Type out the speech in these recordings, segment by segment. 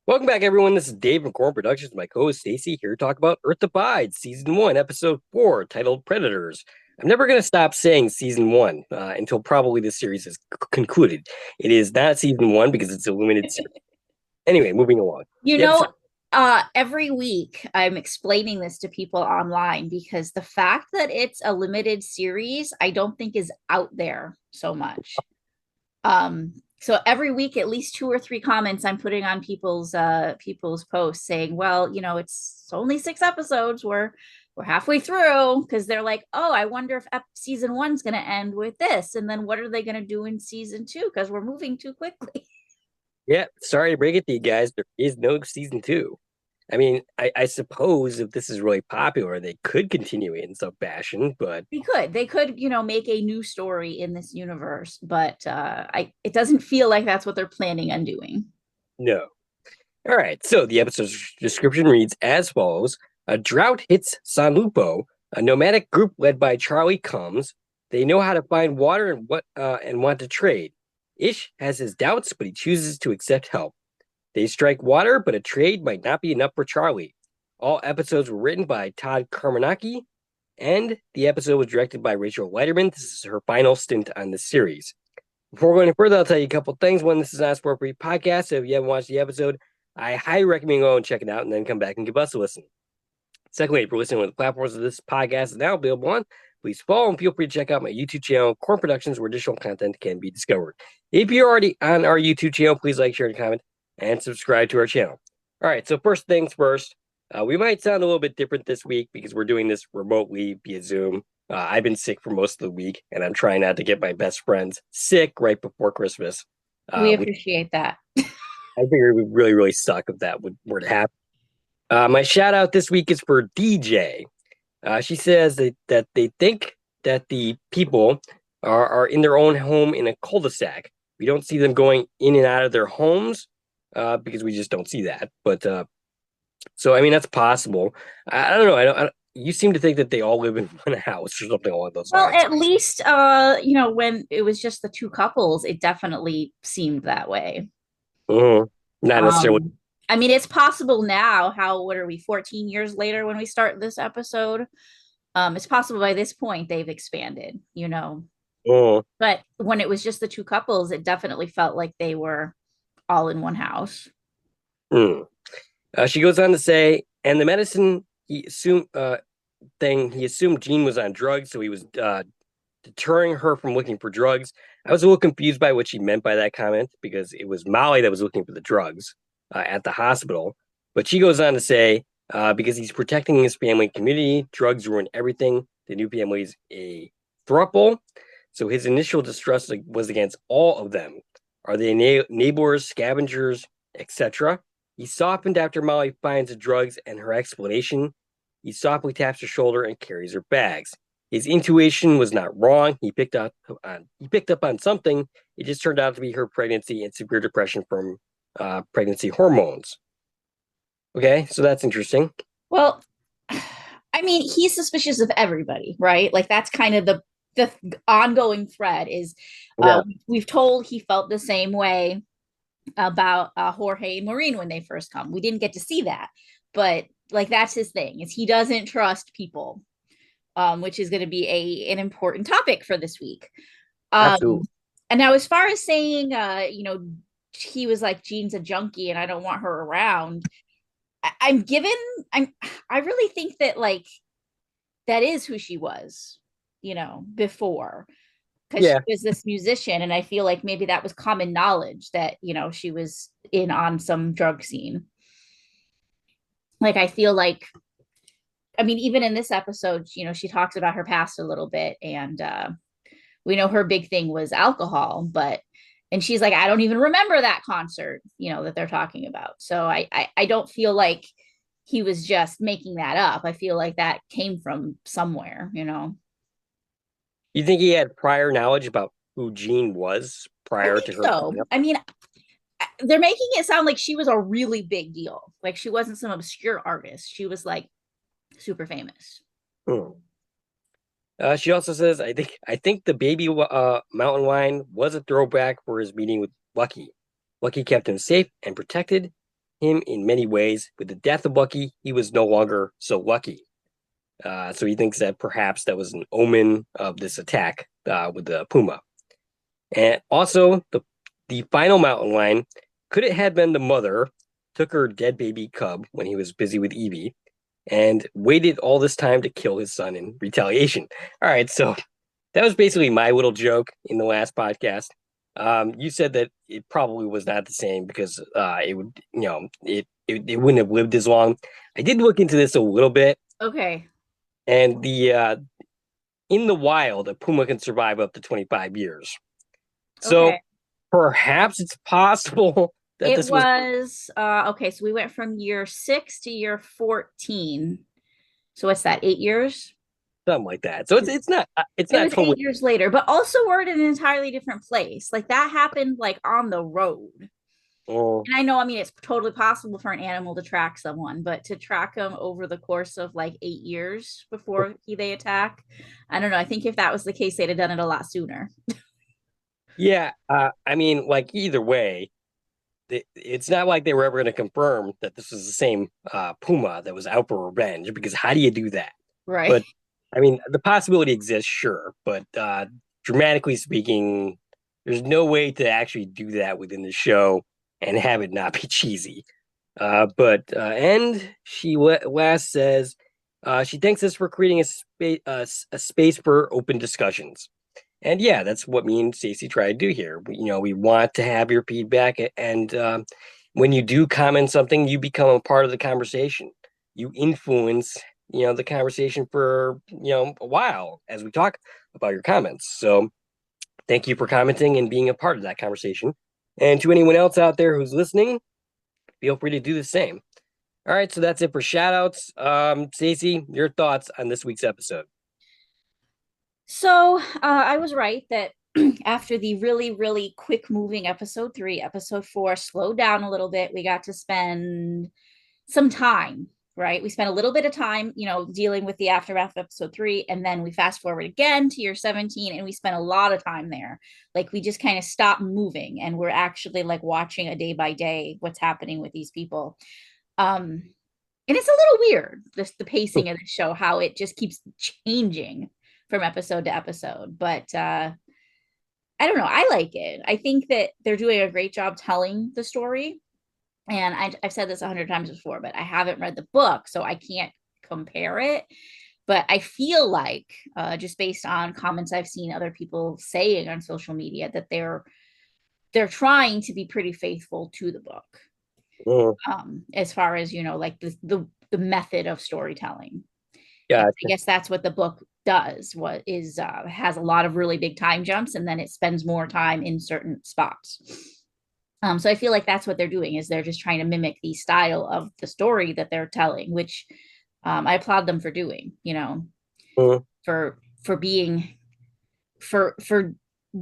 Welcome back, everyone. This is Dave from Corn Productions. My co-host Stacie here to talk about Earth Abides, Season 1, Episode 4, titled Predators. I'm never going to stop saying Season 1 until probably this series is concluded. It is not Season 1 because it's a limited series. Anyway, moving along. You The episode, know, every week I'm explaining this to people online because the fact that it's a limited series, I don't think is out there so much. So every week, at least two or three comments I'm putting on people's posts saying, well, it's only 6 episodes. We're halfway through because they're like, oh, I wonder if season one's going to end with this, and then what are they going to do in season two? Because we're moving too quickly. yeah, sorry to break it to you guys. There is no Season 2. I mean, I suppose if this is really popular, they could continue it in some fashion, but They could, make a new story in this universe, but it doesn't feel like that's what they're planning on doing. no. All right, so the episode's description reads as follows. A drought hits San Lupo. A nomadic group led by Charlie comes. They know how to find water and want to trade. Ish has his doubts, but he chooses to accept help. They strike water, but a trade might not be enough for Charlie. All episodes were written by Todd Carmanaki, and the episode was directed by Rachel Leiterman. This is her final stint on the series. Before going any further, I'll tell you a couple things. One, this is not a sport-free podcast, so if you haven't watched the episode, I highly recommend going and check it out and then come back and give us a listen. Secondly, if you're listening on the platforms of this podcast is now available on, please follow and feel free to check out my YouTube channel, Corn Productions, where additional content can be discovered. If you're already on our YouTube channel, please like, share, and comment, and subscribe to our channel. All right, so first things first, we might sound a little bit different this week because we're doing this remotely via Zoom. I've been sick for most of the week, and I'm trying not to get my best friends sick right before Christmas. We appreciate that. I figured it would really, really suck if that were to happen. My shout out this week is for DJ. She says that they think that the people are in their own home in a cul-de-sac. We don't see them going in and out of their homes because we just don't see that. But so I mean that's possible. I don't know. You seem to think that they all live in one house or something along those Well, lines. at least when it was just the two couples, it definitely seemed that way. Mm-hmm. Not necessarily. Um, I mean, it's possible now. What are we, 14 years later when we start this episode? It's possible by this point they've expanded. Mm, But when it was just the two couples, it definitely felt like they were all in one house. mm. She goes on to say, and the medicine he assumed Jean was on drugs, so he was deterring her from looking for drugs. I was a little confused by what she meant by that comment because it was Molly that was looking for the drugs at the hospital. But she goes on to say, because he's protecting his family and community, drugs ruin everything. The new family's a throuple. So his initial distrust was against all of them. Are they neighbors, scavengers, etc.? He softened after Molly finds the drugs and her explanation. He softly taps her shoulder and carries her bags. His intuition was not wrong. He picked up on something. It just turned out to be her pregnancy and severe depression from pregnancy hormones. Okay, so that's interesting. Well, I mean, he's suspicious of everybody, right? Like that's kind of the ongoing thread is Yeah. we've told he felt the same way about Jorge and Maureen when they first come. We didn't get to see that, but like that's his thing is he doesn't trust people, which is going to be an important topic for this week. Um, Absolutely. and now as far as saying, he was like Jean's a junkie and I don't want her around. I'm given. I really think that like that is who she was, before because she Yeah. was this musician, and I feel like maybe that was common knowledge that she was in on some drug scene. Like I feel like, I mean, even in this episode, she talks about her past a little bit, and we know her big thing was alcohol, and she's like, I don't even remember that concert, that they're talking about. So I don't feel like he was just making that up. I feel like that came from somewhere. You think he had prior knowledge about who Jean was I prior think to her so. coming up? I mean, they're making it sound like she was a really big deal. Like she wasn't some obscure artist. She was like super famous. Hmm. She also says, I think the baby mountain lion was a throwback for his meeting with Lucky. Lucky kept him safe and protected. him in many ways. With the death of Bucky, he was no longer so lucky. So he thinks that perhaps that was an omen of this attack with the puma. And also, the final mountain lion, could it have been the mother took her dead baby cub when he was busy with Evie and waited all this time to kill his son in retaliation? All right, so that was basically my little joke in the last podcast. You said that it probably was not the same because it would, it wouldn't have lived as long. I did look into this a little bit, Okay. and the in the wild, a puma can survive up to 25 years. Okay. So perhaps it's possible that It this was was okay, so we went from year 6 to year 14. So what's that, 8 years? something like that. So it's It not was eight totally. years later, but also we're in an entirely different place. Like that happened like on the road. Oh, And I know, I mean, it's totally possible for an animal to track someone, but to track them over the course of like 8 years before they attack, I don't know. I think if that was the case, they'd have done it a lot sooner. yeah. I mean, like either way, it's not like they were ever going to confirm that this was the same puma that was out for revenge. Because how do you do that? Right. But I mean, the possibility exists, sure, but dramatically speaking, there's no way to actually do that within the show and have it not be cheesy. And she last says she thanks us for creating a space for open discussions. And yeah, that's what me and Stacie try to do here. We want to have your feedback, and when you do comment something, you become a part of the conversation. You influence, the conversation for a while as we talk about your comments. So thank you for commenting and being a part of that conversation. And to anyone else out there who's listening, feel free to do the same. All right, so that's it for shout outs. Stacie, your thoughts on this week's episode? So I was right that after the really, really quick moving episode 3, episode 4 slowed down a little bit. We got to spend some time, right? We spent a little bit of time, dealing with the aftermath of episode 3. And then we fast forward again to year 17 and we spent a lot of time there. Like we just kind of stopped moving and we're actually like watching a day by day what's happening with these people. Um, and it's a little weird, the pacing of the show, how it just keeps changing from episode to episode. But I don't know. I like it. I think that they're doing a great job telling the story. And I've said this 100 times before, but I haven't read the book, so I can't compare it. But I feel like, just based on comments I've seen other people saying on social media, that they're trying to be pretty faithful to the book, Mm, as far as like the method of storytelling. And I gotcha. guess that's what the book does. What is has a lot of really big time jumps, and then it spends more time in certain spots. So I feel like that's what they're doing, is they're just trying to mimic the style of the story that they're telling, which I applaud them for doing. Mm. For being for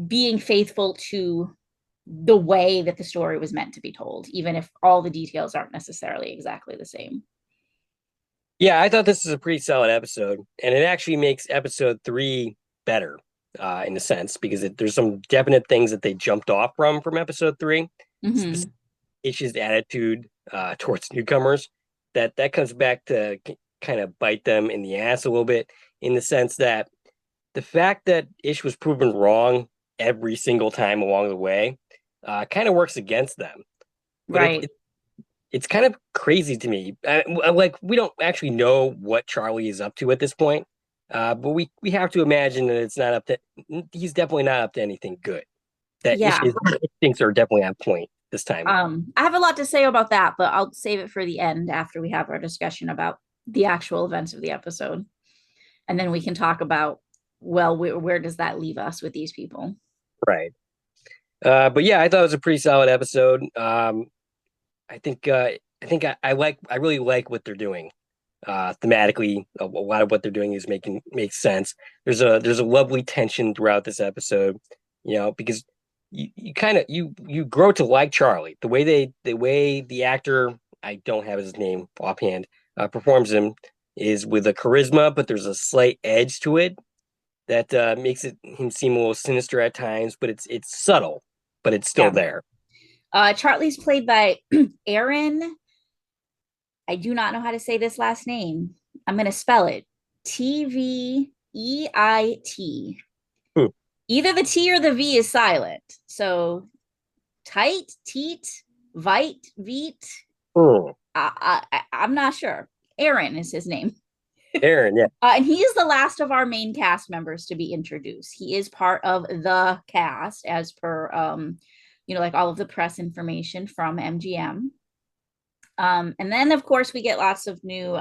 being faithful to the way that the story was meant to be told, even if all the details aren't necessarily exactly the same. Yeah, I thought this was a pretty solid episode, and it actually makes episode 3 better, in a sense, because there's some definite things that they jumped off from episode 3. Mm-hmm. Specific Ish's attitude towards newcomers, that comes back to kind of bite them in the ass a little bit, in the sense that the fact that Ish was proven wrong every single time along the way kind of works against them. But Right. it's kind of crazy to me. Like we don't actually know what Charlie is up to at this point, but we have to imagine that it's not up to. He's definitely not up to anything good. That Yeah. his instincts are definitely on point this time. I have a lot to say about that, but I'll save it for the end after we have our discussion about the actual events of the episode. And then we can talk about, well, where does that leave us with these people? Right. But yeah, I thought it was a pretty solid episode. I think I really like what they're doing. Thematically, a lot of what they're doing is makes sense. There's a lovely tension throughout this episode, because you kind of you grow to like Charlie. The way the actor, I don't have his name offhand, performs him is with a charisma, but there's a slight edge to it that makes him seem a little sinister at times, but it's subtle, but it's still Yeah. there. Charlie's played by Aaron. I do not know how to say this last name. I'm going to spell it Tveit. Hmm. Either the T or the V is silent. So tight, teat, vite, veet. Hmm. I'm not sure. Aaron is his name. Aaron, yeah. And he is the last of our main cast members to be introduced. He is part of the cast as per, like all of the press information from MGM. And then, of course, we get lots of new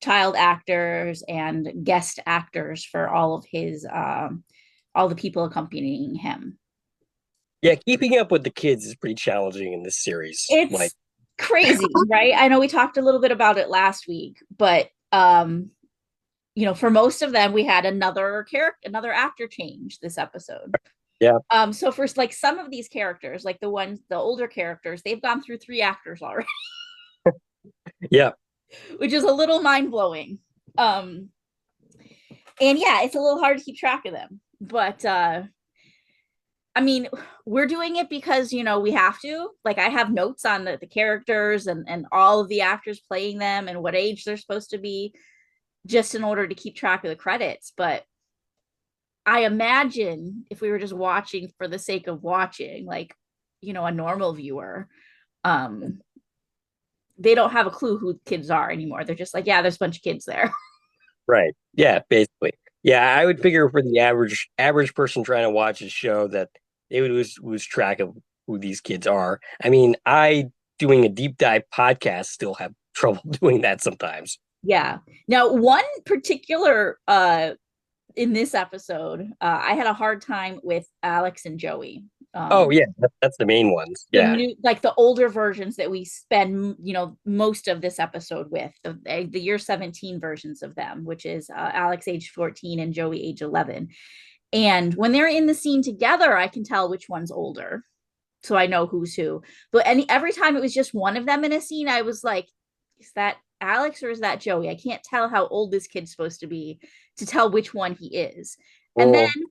child actors and guest actors for all the people accompanying him. Yeah, keeping up with the kids is pretty challenging in this series. Like, It's crazy, right? I know we talked a little bit about it last week, but for most of them, we had another actor change this episode. yeah, So for like some of these characters, like the older characters, they've gone through 3 actors already, yeah, which is a little mind blowing. Um, and yeah, it's a little hard to keep track of them, but I mean, we're doing it because we have to. Like, I have notes on the characters and all of the actors playing them and what age they're supposed to be, just in order to keep track of the credits. But I imagine if we were just watching for the sake of watching, like, a normal viewer, um, they don't have a clue who kids are anymore. They're just like, yeah, there's a bunch of kids there. right. Yeah, basically. Yeah, I would figure for the average person trying to watch a show that they would lose track of who these kids are. I mean, I doing a deep dive podcast still have trouble doing that sometimes. Yeah. Now, one particular in this episode, I had a hard time with Alex and Joey. Oh yeah, that's the main ones. The Yeah. new, like the older versions that we spend, most of this episode with the year 17 versions of them, which is Alex age 14 and Joey age 11. And when they're in the scene together, I can tell which one's older. So I know who's who. But every time it was just one of them in a scene, I was like, is that Alex or is that Joey? I can't tell how old this kid's supposed to be to tell which one he is. And then Oh,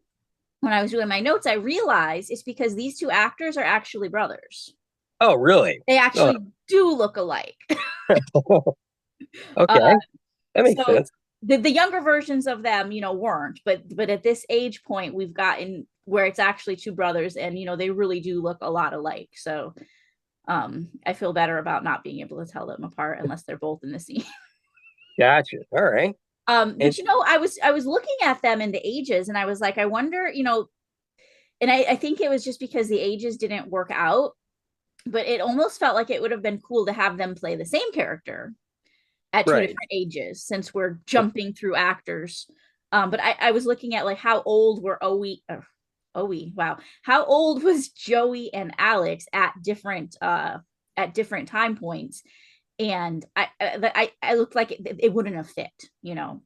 when I was doing my notes, I realized it's because these 2 actors are actually brothers. oh really? They Oh, actually do look alike. okay, uh, that makes so sense. the younger versions of them, weren't, but at this age point, we've gotten where it's actually 2 brothers, and they really do look a lot alike. So I feel better about not being able to tell them apart unless they're both in the scene. Gotcha. All right. And But I was looking at them and the ages, and I was like, I wonder, and I think it was just because the ages didn't work out, but it almost felt like it would have been cool to have them play the same character at 2 right. different ages, since we're jumping through actors. But I was looking at like how old were wow, how old was Joey and Alex at different time points, and I looked like it wouldn't have fit,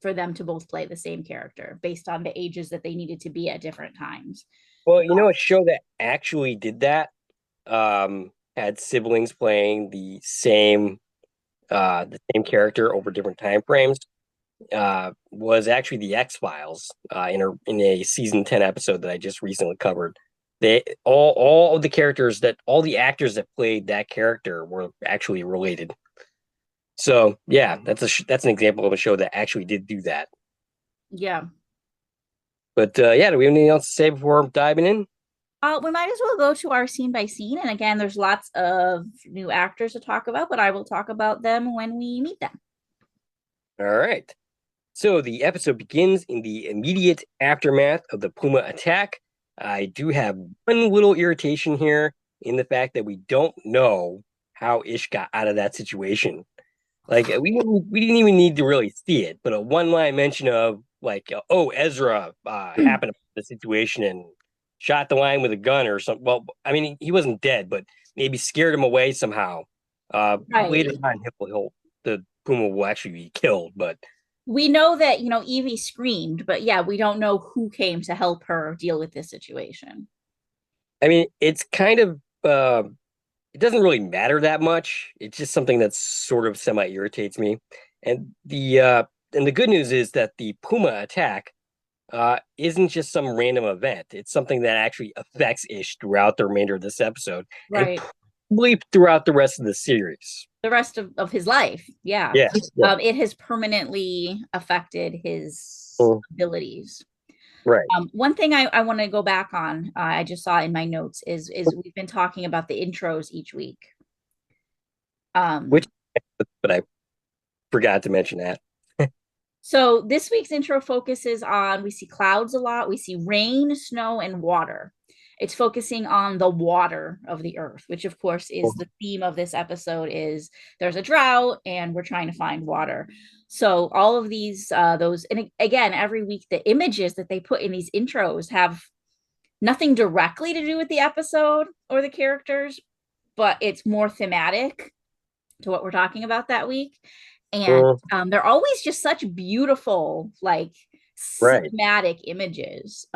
for them to both play the same character based on the ages that they needed to be at different times. Well, a show that actually did that, had siblings playing the same character over different time frames, was actually the X-Files, in a season 10 episode that I just recently covered. They all of the characters that all the actors that played that character were actually related. So yeah, that's an example of a show that actually did do that. Yeah. But yeah, do we have anything else to say before diving in? We might as well go to our scene by scene. And again, there's lots of new actors to talk about, but I will talk about them when we meet them. All right. So the episode begins in the immediate aftermath of the Puma attack. I do have one little irritation here in the fact that we don't know how Ish got out of that situation. Like we didn't even need to really see it, but a one line mention of like, oh, Ezra happened to the situation and shot the lion with a gun or something. Well, I mean, he wasn't dead, but maybe scared him away somehow. Later Right. on, the Puma will actually be killed, but We know that, Evie screamed, but yeah, we don't know who came to help her deal with this situation. I mean, it's kind of it doesn't really matter that much. It's just something that sort of semi irritates me. And the good news is that the Puma attack isn't just some random event. It's something that actually affects Ish throughout the remainder of this episode, and Right. believe throughout the rest of the series. The rest of his life. Yeah. Yeah. Yeah. It has permanently affected his Mm, abilities. right. One thing I want to go back on, I just saw in my notes is we've been talking about the intros each week. Which, Um, but I forgot to mention that. so this week's intro focuses on, we see clouds a lot, we see rain, snow, and water. It's focusing on the water of the earth, which of course is the theme of this episode. Is there's a drought and we're trying to find water. So all of these those, and again, every week the images that they put in these intros have nothing directly to do with the episode or the characters, but it's more thematic to what we're talking about that week. And Mm, they're always just such beautiful, like right. cinematic images.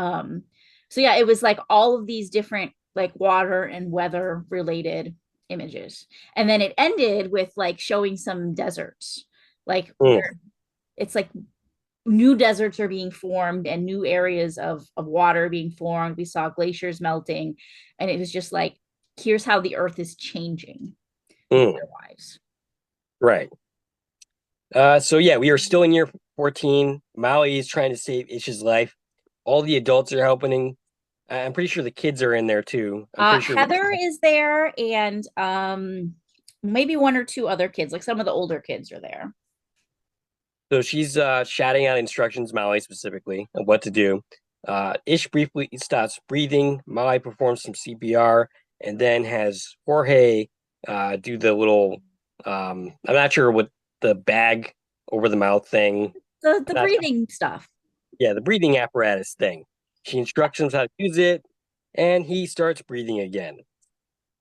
So yeah, it was like all of these different like water and weather related images. And then it ended with like showing some deserts, like Mm, where it's like new deserts are being formed and new areas of water being formed. We saw glaciers melting, and it was just like, here's how the earth is changing mm, weather-wise. right. So yeah, we are still in year 14. Molly is trying to save Ish's life. All the adults are helping. I'm pretty sure the kids are in there too. I'm pretty sure. Heather is there, and maybe one or two other kids, like some of the older kids are there. So she's shouting out instructions, Molly specifically, on what to do. Ish briefly stops breathing. Molly performs some CPR and then has Jorge do the little, I'm not sure what the bag over the mouth thing. The Not, breathing stuff. yeah, the breathing apparatus thing. She instructs him how to use it, and he starts breathing again.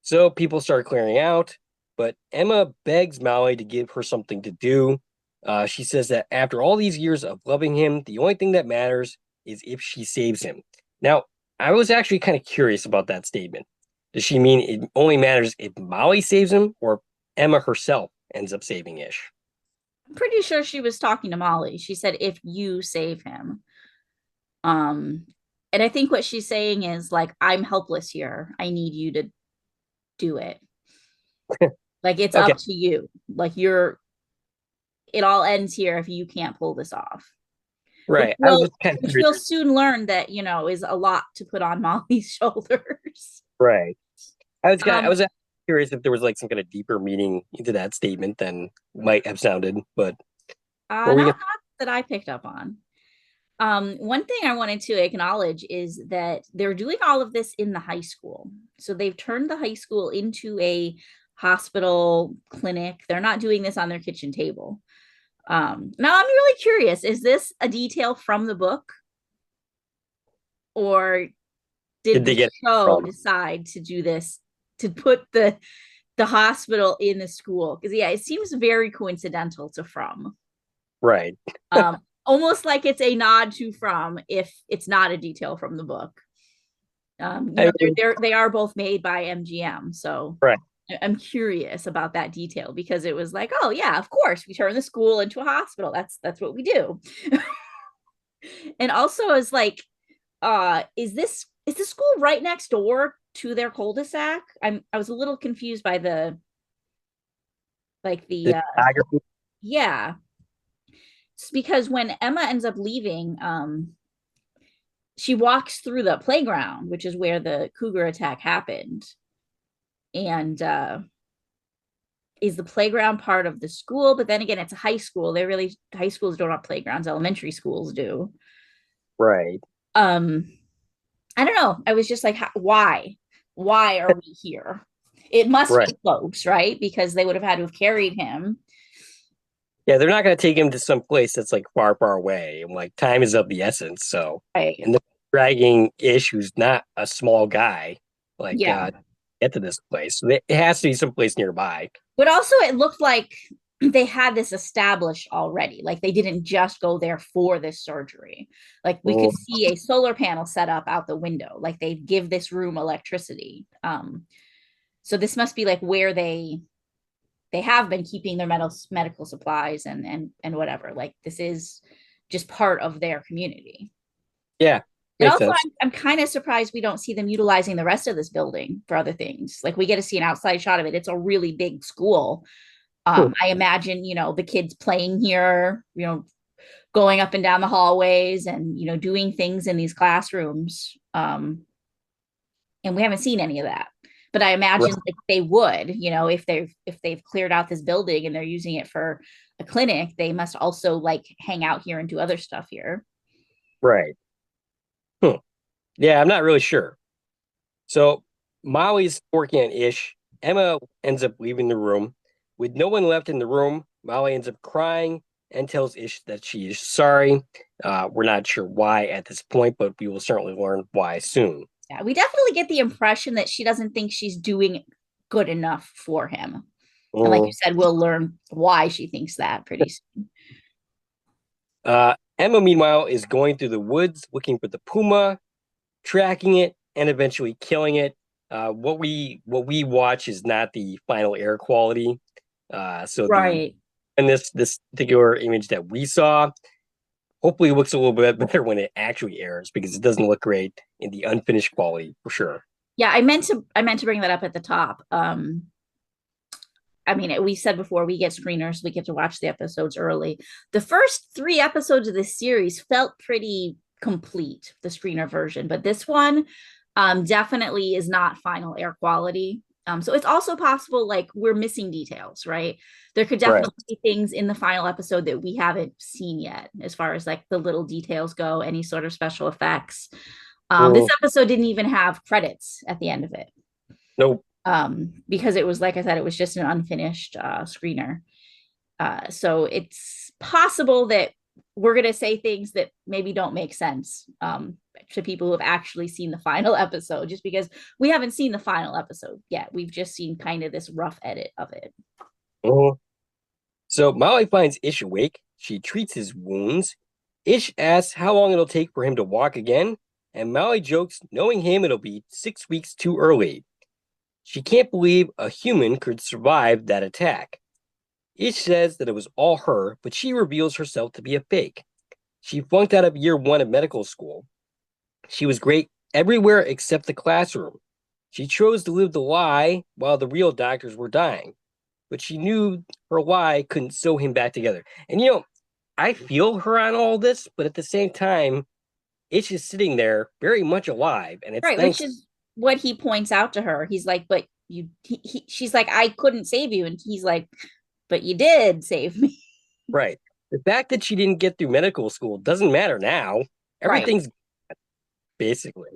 So people start clearing out, but Emma begs Molly to give her something to do. She says that after all these years of loving him, the only thing that matters is if she saves him. Now, I was actually kind of curious about that statement. Does she mean it only matters if Molly saves him or Emma herself ends up saving Ish? I'm pretty sure she was talking to Molly. She said, if you save him. Um, and I think what she's saying is like, I'm helpless here. I need you to do it. Like it's Okay, up to you. Like you're, it all ends here if you can't pull this off. Which right. I was will just kind of which curious. we'll soon learn that, is a lot to put on Molly's shoulders. Right. I Um, was actually curious if there was like some kind of deeper meaning into that statement than might have sounded, but what were we not gonna that I picked up on. One thing I wanted to acknowledge is that they're doing all of this in the high school. So they've turned the high school into a hospital clinic. They're not doing this on their kitchen table. Now I'm really curious, is this a detail from the book, or did did the they get it show from? decide to do this, to put the hospital in the school? Because yeah, it seems very coincidental to From. Right. Almost like it's a nod to From if it's not a detail from the book. I mean, They are both made by MGM, so right. I'm curious about that detail, because it was like, oh yeah, of course we turn the school into a hospital. That's what we do. And also is like, is the school right next door to their cul-de-sac? I was a little confused by the like The the photography, yeah. It's because when Emma ends up leaving, she walks through the playground, which is where the cougar attack happened. And is the playground part of the school? But then again, it's a high school. High schools don't have playgrounds, elementary schools do. right. Um, I don't know. I was just like, why? Why are we here? It must Right. be close, right? Because they would have had to have carried him. Yeah, they're not going to take him to some place that's like far, far away. And like time is of the essence. So, Right. and the dragging Ish, who's not a small guy, like Yeah. get to this place. So it has to be someplace nearby. But also, it looked like they had this established already. Like they didn't just go there for this surgery. Like we Mm, could see a solar panel set up out the window. Like they give this room electricity. So this must be like where they have been keeping their medical supplies and whatever. Like this is just part of their community. yeah. And Makes also, sense. I'm kind of surprised we don't see them utilizing the rest of this building for other things. Like we get to see an outside shot of it. It's a really big school. Hmm. I imagine, the kids playing here, going up and down the hallways and, doing things in these classrooms. And we haven't seen any of that. But I imagine Right. like they would, if they've cleared out this building and they're using it for a clinic, they must also like hang out here and do other stuff here. Right. Hmm. Yeah, I'm not really sure. So Molly's working on Ish. Emma ends up leaving the room. With no one left in the room, Molly ends up crying and tells Ish that she is sorry. We're not sure why at this point, but we will certainly learn why soon. Yeah, we definitely get the impression that she doesn't think she's doing good enough for him. And like you Mm. said, we'll learn why she thinks that pretty soon. Emma, meanwhile, is going through the woods looking for the puma, tracking it, and eventually killing it. What we watch is not the final air quality. So the Right. in this particular image that we saw, hopefully it looks a little bit better when it actually airs because it doesn't look great in the unfinished quality for sure. Yeah, I meant to bring that up at the top. I mean, we said before we get screeners, we get to watch the episodes early. The first three episodes of this series felt pretty complete, the screener version, but this one definitely is not final air quality. So it's also possible like we're missing details, right? There could Right. definitely be things in the final episode that we haven't seen yet, as far as like the little details go, any sort of special effects. This Mm, episode didn't even have credits at the end of it, nope. because it was, like I said, it was just an unfinished screener. So it's possible that we're going to say things that maybe don't make sense to people who have actually seen the final episode, just because we haven't seen the final episode yet. We've just seen kind of this rough edit of it. Mm. So Molly finds Ish awake. She treats his wounds. Ish asks how long it'll take for him to walk again, and Molly jokes, knowing him, it'll be 6 weeks too early. She can't believe a human could survive that attack. Ish says that it was all her, but she reveals herself to be a fake. She flunked out of year one of medical school. She was great everywhere except the classroom. She chose to live the lie while the real doctors were dying, but she knew her lie couldn't sew him back together. And I feel her on all this, but at the same time, it's just sitting there very much alive, and it's Right, which thanks. is what he points out to her. He's like, but she's like, I couldn't save you. And he's like, but you did save me. Right. The fact that she didn't get through medical school doesn't matter now. Right. Everything's basically.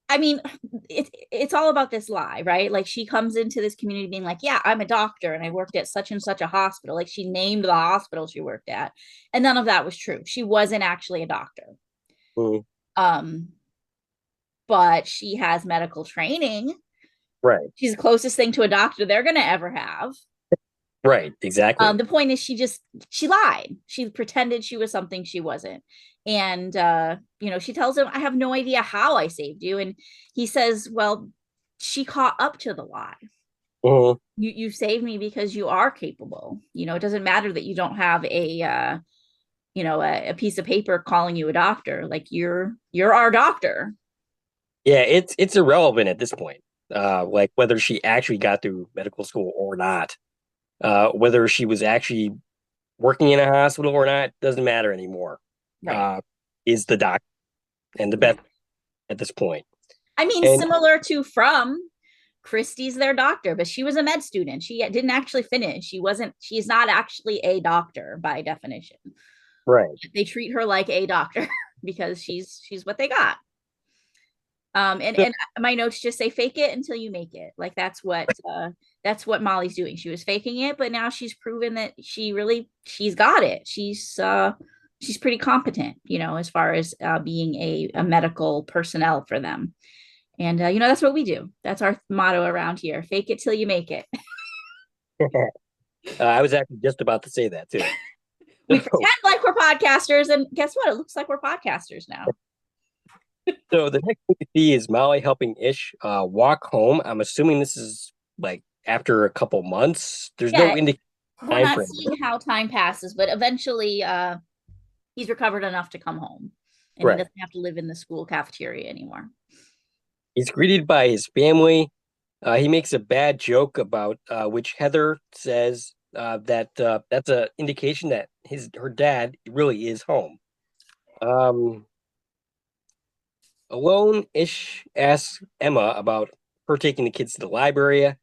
I mean, it's all about this lie, right? Like she comes into this community being like, "Yeah, I'm a doctor and I worked at such and such a hospital." Like she named the hospital she worked at, and none of that was true. She wasn't actually a doctor. Mm, Um, but she has medical training. right. She's the closest thing to a doctor they're gonna ever have. Right. Exactly. The point is she lied. She pretended she was something she wasn't. And she tells him, I have no idea how I saved you. And he says, well, she caught up to the lie. Mm, You saved me because you are capable. It doesn't matter that you don't have a piece of paper calling you a doctor. Like you're our doctor. yeah, it's irrelevant at this point. Like whether she actually got through medical school or not. Whether she was actually working in a hospital or not doesn't matter anymore. Right. Uh, is the doctor and the Yeah. best at this point. I mean, And similar to From, Christy's their doctor, but she was a med student. She didn't actually finish. She's not actually a doctor by definition. right. They treat her like a doctor because she's what they got. And So, and my notes just say fake it until you make it. Like that's what Molly's doing. She was faking it, but now she's proven that she's got it. She's pretty competent, as far as being a medical personnel for them. And that's what we do. That's our motto around here. Fake it till you make it. I was actually just about to say that too. We So, pretend like we're podcasters, and guess what? It looks like we're podcasters now. so the next thing we see is Molly helping Ish walk home. I'm assuming this is like after a couple months. There's no Yeah, indication we're time not frame. seeing how time passes, but eventually he's recovered enough to come home. and he Right. doesn't have to live in the school cafeteria anymore. He's greeted by his family. He makes a bad joke about which Heather says that that's a indication that her dad really is home. Um, Alone, Ish asks Emma about her taking the kids to the library.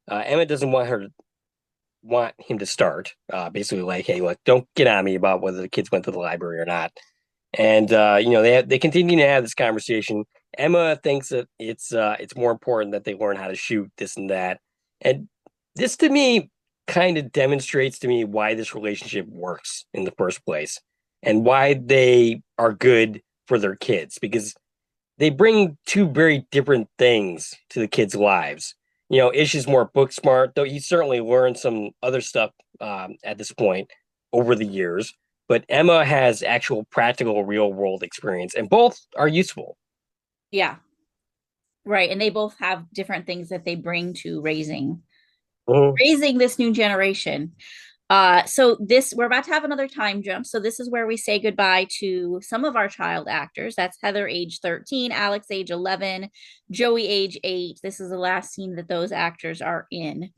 Emma doesn't want him to start. Basically, like, hey, look, don't get on me about whether the kids went to the library or not. And they continue to have this conversation. Emma thinks that it's more important that they learn how to shoot this and that. And this to me kind of demonstrates to me why this relationship works in the first place and why they are good for their kids because they bring two very different things to the kids' lives. Ish is more book smart, though he certainly learned some other stuff at this point over the years. But Emma has actual practical real world experience, and both are useful. Yeah, right. And they both have different things that they bring to Mhm. raising this new generation. So this we're about to have another time jump. So this is where we say goodbye to some of our child actors. That's Heather, age 13, Alex, age 11, Joey, age 8. This is the last scene that those actors are in.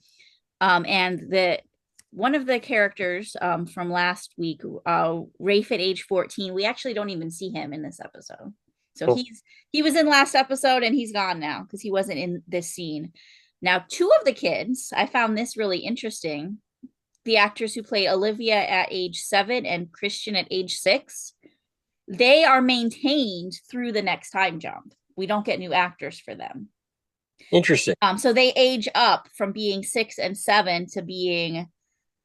And the one of the characters from last week, Rafe at age 14, we actually don't even see him in this episode. So he was in last episode and he's gone now because he wasn't in this scene. Now, two of the kids, I found this really interesting. The actors who play Olivia at age 7 and Christian at age 6, they are maintained through the next time jump. We don't get new actors for them. Interesting. So they age up from being 6 and 7 to being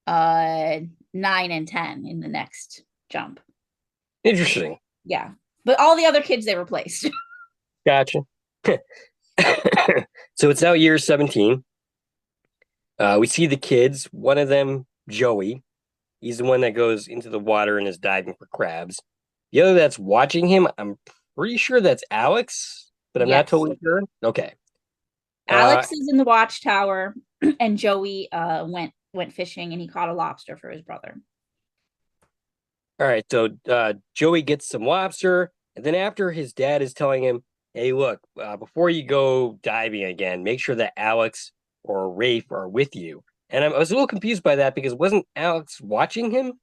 9 and 10 in the next jump. Interesting. Yeah. But all the other kids they replaced. Gotcha. So it's now year 17. We see the kids. One of them, Joey, he's the one that goes into the water and is diving for crabs. The other that's watching him, I'm pretty sure that's Alex, but I'm not Yes. totally sure. Okay. Uh, Alex is in the watchtower and Joey went fishing and he caught a lobster for his brother. all right. So Joey gets some lobster, and then after his dad is telling him, "Hey, look, before you go diving again, make sure that Alex or Rafe are with you." And I was a little confused by that because wasn't Alex watching him?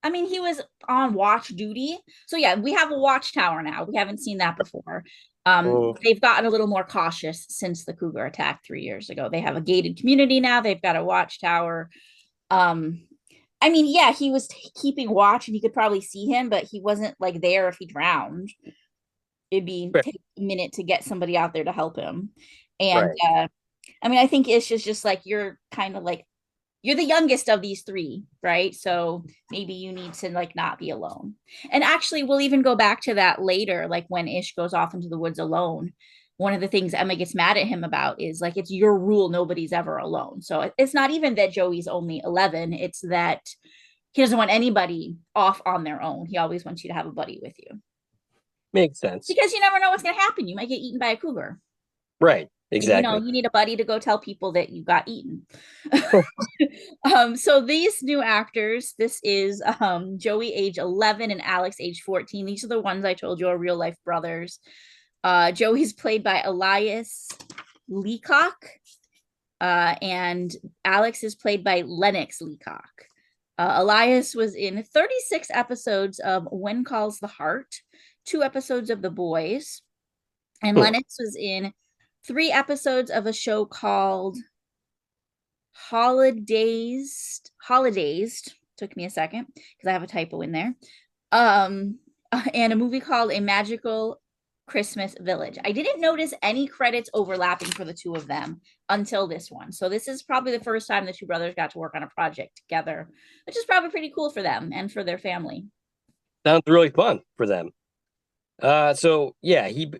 I mean, he was on watch duty. So yeah, we have a watchtower now. We haven't seen that before. Mm, They've gotten a little more cautious since the cougar attack 3 years ago. They have a gated community now. They've got a watchtower. Um, I mean, yeah, he was keeping watch and you could probably see him, but he wasn't like there if he drowned. It'd be right, take a minute to get somebody out there to help him. And right. I mean, I think Ish is just like you're kind of like you're the youngest of these three, right? So maybe you need to like not be alone. And actually, we'll even go back to that later, like when Ish goes off into the woods alone. One of the things Emma gets mad at him about is like it's your rule, nobody's ever alone. So it's not even that Joey's only 11, it's that he doesn't want anybody off on their own. He always wants you to have a buddy with you Makes sense. because you never know what's going to happen. You might get eaten by a cougar. Right, And exactly. you need a buddy to go tell people that you got eaten. So these new actors, this is Joey age 11 and Alex age 14. These are the ones I told you are real life brothers. Joey's played by Elias Leacock, and Alex is played by Lennox Leacock. Elias was in 36 episodes of When Calls the Heart, 2 episodes of The Boys, and Hmm. Lennox was in 3 episodes of a show called Holidays. Took me a second because I have a typo in there. Um, and a movie called A Magical Christmas Village. I didn't notice any credits overlapping for the two of them until this one. So this is probably the first time the two brothers got to work on a project together, which is probably pretty cool for them and for their family. Sounds really fun for them. So yeah, he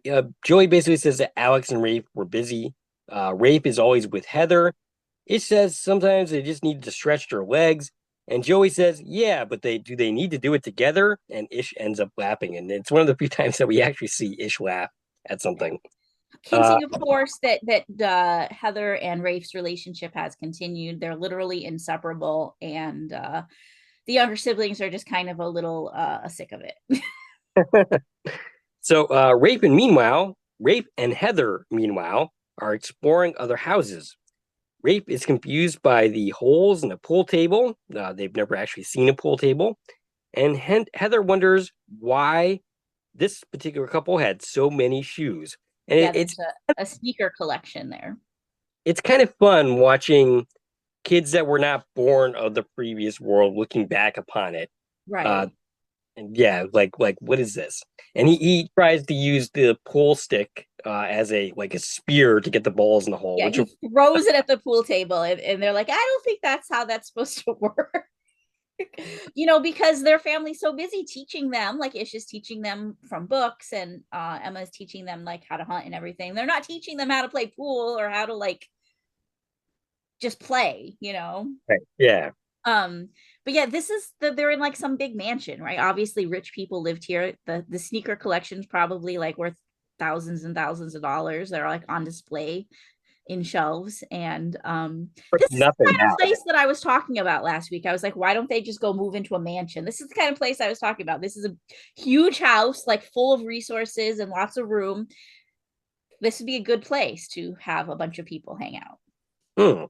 Joey basically says that Alex and Rafe were busy. Rafe is always with Heather. It says sometimes they just need to stretch their legs. And Joey says, yeah, but they need to do it together? And Ish ends up laughing. And it's one of the few times that we actually see Ish laugh at something. Uh, Hinting, of course, that Heather and Rafe's relationship has continued. They're literally inseparable, and the younger siblings are just kind of a little sick of it. So Rafe and Heather, meanwhile, are exploring other houses. Rafe is confused by the holes in the pool table. They've never actually seen a pool table. And Heather wonders why this particular couple had so many shoes. And Yeah, there's a sneaker collection there. it's kind of fun watching kids that were not born of the previous world looking back upon it. Uh, Right. and yeah, like what is this? And he tries to use the pool stick as a spear to get the balls in the hole, Yeah, which he throws it at the pool table, and they're like, I don't think that's how that's supposed to work. Because their family's so busy teaching them, like Ish is teaching them from books, and Emma's teaching them like how to hunt and everything. They're not teaching them how to play pool or how to like just play. right, yeah. Um, but yeah, they're in like some big mansion, right? Obviously, rich people lived here. The sneaker collection's probably like worth thousands and thousands of dollars. They're like on display in shelves. And Worth this is the nothing kind of now. place that I was talking about last week. I was like, why don't they just go move into a mansion? This is the kind of place I was talking about. This is a huge house, like full of resources and lots of room. This would be a good place to have a bunch of people hang out. Hmm.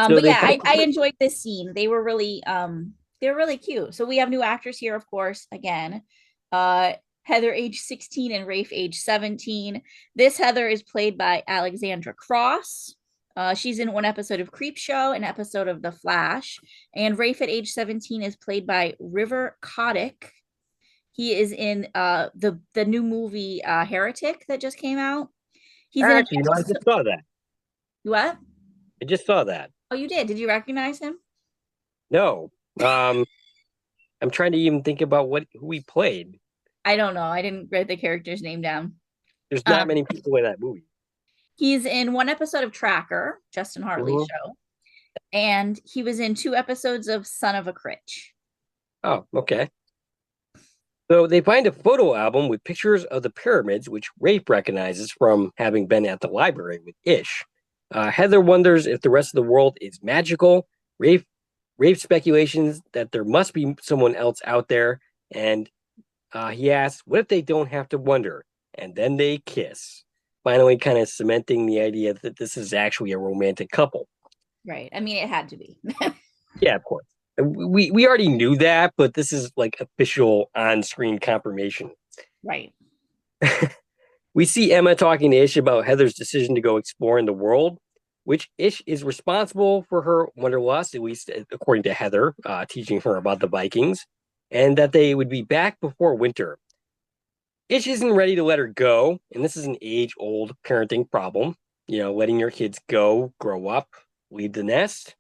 So But they yeah, find I enjoyed this scene. They were really cute. So we have new actors here, of course, again. Uh Heather age 16 and Rafe age 17. This Heather is played by Alexandra Cross. She's in one episode of Creep Show, an episode of The Flash. And Rafe at age 17 is played by River Codick. He is in the new movie Heretic that just came out. He's in an actually, I episode. just saw that. What? I just saw that. Oh, you did. Did you recognize him? No. Um, I'm trying to even think about who he played. I don't know. I didn't write the character's name down. There's not Um, many people in that movie. he's in one episode of Tracker, Justin Hartley's Mhm. show, and he was in two episodes of Son of a Critch. Oh, okay. So they find a photo album with pictures of the pyramids, which Rafe recognizes from having been at the library with Ish. Heather wonders if the rest of the world is magical. Rafe, Rafe speculations that there must be someone else out there, and he asks, "What if they don't have to wonder?" And then they kiss, finally, kind of cementing the idea that this is actually a romantic couple. Right. I mean, it had to be. Yeah, of course. We already knew that, but this is like official on-screen confirmation. Right. We see Emma talking to Ish about Heather's decision to go explore in the world, which Ish is responsible for her wanderlust, at least according to Heather, teaching her about the Vikings, and that they would be back before winter. Ish isn't ready to let her go, and this is an age-old parenting problem. Letting your kids go, grow up, leave the nest.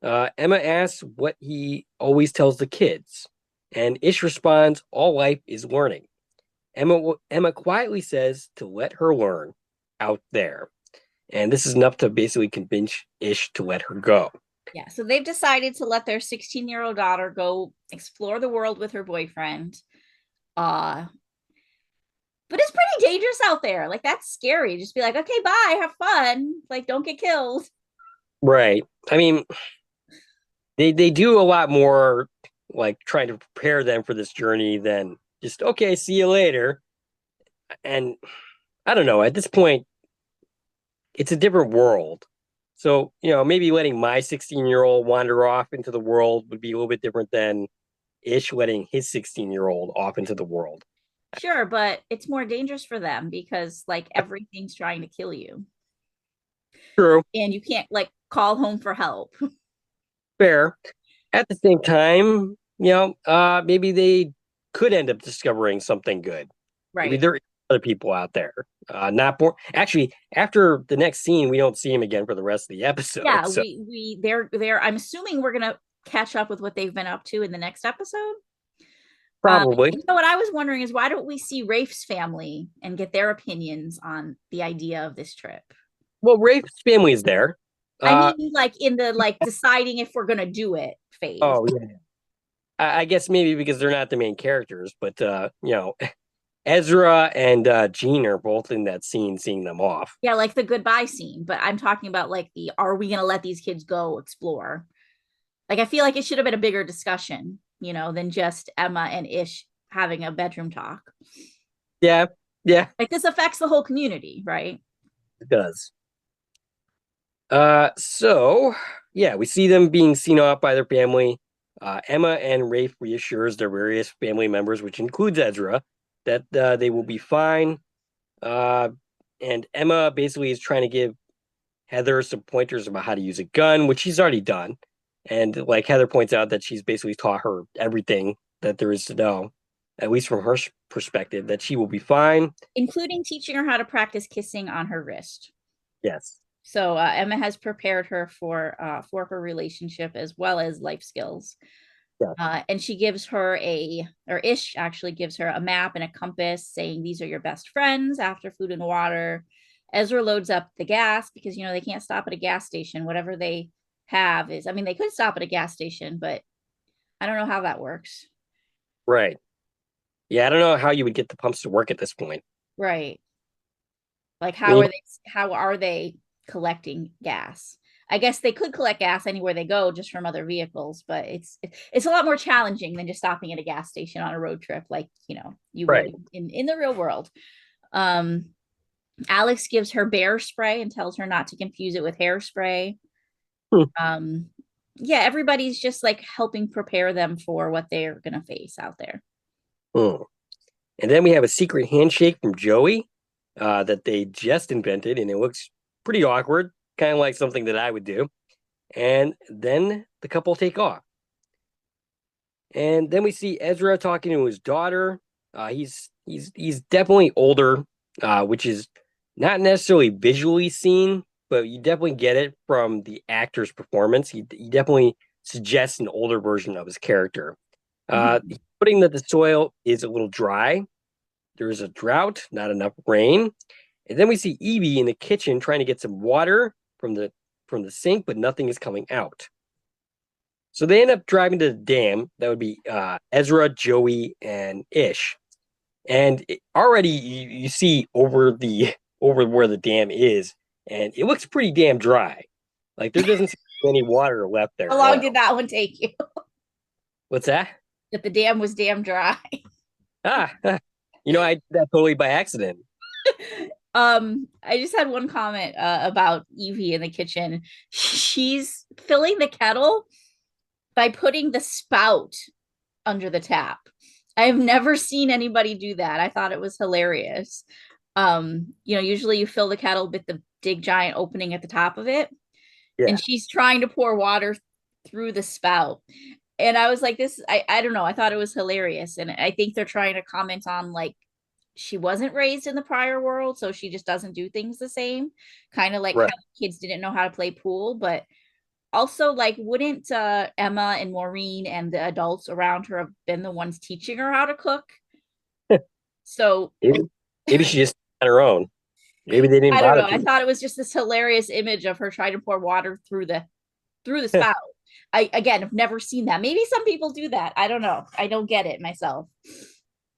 Emma asks what he always tells the kids, and Ish responds, "All life is learning." Emma quietly says to let her learn out there, and this is enough to basically convince Ish to let her go. Yeah. So they've decided to let their 16-year-old daughter go explore the world with her boyfriend. Uh, but it's pretty dangerous out there. Like that's scary. Just be like, okay, bye, have fun. Like, don't get killed. Right. I mean, they do a lot more like trying to prepare them for this journey than just okay, see you later. And I don't know. At this point, it's a different world. So, maybe letting my 16-year-old wander off into the world would be a little bit different than Ish letting his 16-year-old off into the world. Sure, but it's more dangerous for them because like everything's trying to kill you. True, And you can't like call home for help. fair. At the same time, maybe they could end up discovering something good. Maybe Right. there are other people out there. Not born. Actually, after the next scene, we don't see him again for the rest of the episode. Yeah, So they're I'm assuming we're gonna catch up with what they've been up to in the next episode. probably. What I was wondering is why don't we see Rafe's family and get their opinions on the idea of this trip? Well, Rafe's family is there. I Uh, mean, like in the like deciding if we're gonna do it phase. oh yeah. I guess maybe because they're not the main characters, but Ezra and Jean are both in that scene, seeing them off. Yeah, like the goodbye scene. But I'm talking about like the are we gonna let these kids go explore? Like I feel like it should have been a bigger discussion, than just Emma and Ish having a bedroom talk. Yeah, yeah, Like this affects the whole community, right? it does. So yeah, we see them being seen off by their family. Emma and Rafe reassures their various family members, which includes Ezra, that they will be fine. Uh, and Emma basically is trying to give Heather some pointers about how to use a gun, which she's already done. And like Heather points out that she's basically taught her everything that there is to know, at least from her perspective, that she will be fine. Including teaching her how to practice kissing on her wrist. Yes. So Emma has prepared her for her relationship as well as life skills. Yeah. And she gives her or Ish actually gives her a map and a compass saying these are your best friends after food and water. Ezra loads up the gas because, they can't stop at a gas station. Whatever they have is, I mean, they could stop at a gas station, but I don't know how that works. Right. Yeah, I don't know how you would get the pumps to work at this point. Right. Like I mean, how are they collecting gas? I guess they could collect gas anywhere they go just from other vehicles, but it's a lot more challenging than just stopping at a gas station on a road trip like, you would right. in the real world. Um Alex gives her bear spray and tells her not to confuse it with hairspray. Hmm. Um yeah, everybody's just like helping prepare them for what they're going to face out there. Hmm. And then we have a secret handshake from Joey that they just invented, and it looks pretty awkward, kind of like something that I would do. And then the couple take off. And then we see Ezra talking to his daughter. He's definitely older, which is not necessarily visually seen, but you definitely get it from the actor's performance. He definitely suggests an older version of his character. Mhm. He's putting that the soil is a little dry. There is a drought, not enough rain. And then we see Evie in the kitchen trying to get some water from the sink, but nothing is coming out. So they end up driving to the dam. That would be Ezra, Joey, and Ish. And already you see over where the dam is, and it looks pretty damn dry. Like there doesn't seem to be any water left How there at long all. did that one take you? What's that? That the dam was damn dry. Ah, I did that totally by accident. I just had one comment about Evie in the kitchen. She's filling the kettle by putting the spout under the tap. I have never seen anybody do that. I thought it was hilarious. Usually you fill the kettle with the big giant opening at the top of it, Yeah, and she's trying to pour water through the spout. And I was like, I don't know. I thought it was hilarious. And I think they're trying to comment on like she wasn't raised in the prior world, so she just doesn't do things the same. Kind of like right. how kids didn't know how to play pool, but also like wouldn't Emma and Maureen and the adults around her have been the ones teaching her how to cook? So Maybe she just on her own. Maybe they didn't I don't bother know. I to. thought it was just this hilarious image of her trying to pour water through the spout. I again have never seen that. Maybe some people do that. I don't know. I don't get it myself.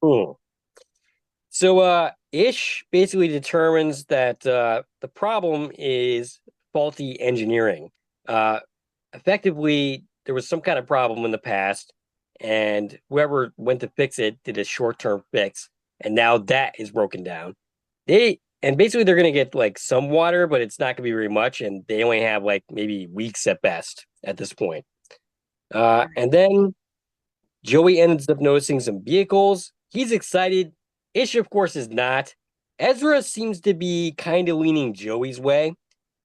Hmm. So Ish basically determines that the problem is faulty engineering. Uh Effectively there was some kind of problem in the past, and whoever went to fix it did a short-term fix, and now that is broken down. Basically they're gonna get like some water, but it's not gonna be very much, and they only have like maybe weeks at best at this point. And then Joey ends up noticing some vehicles. He's excited. Ish, of course, is not. Ezra seems to be kind of leaning Joey's way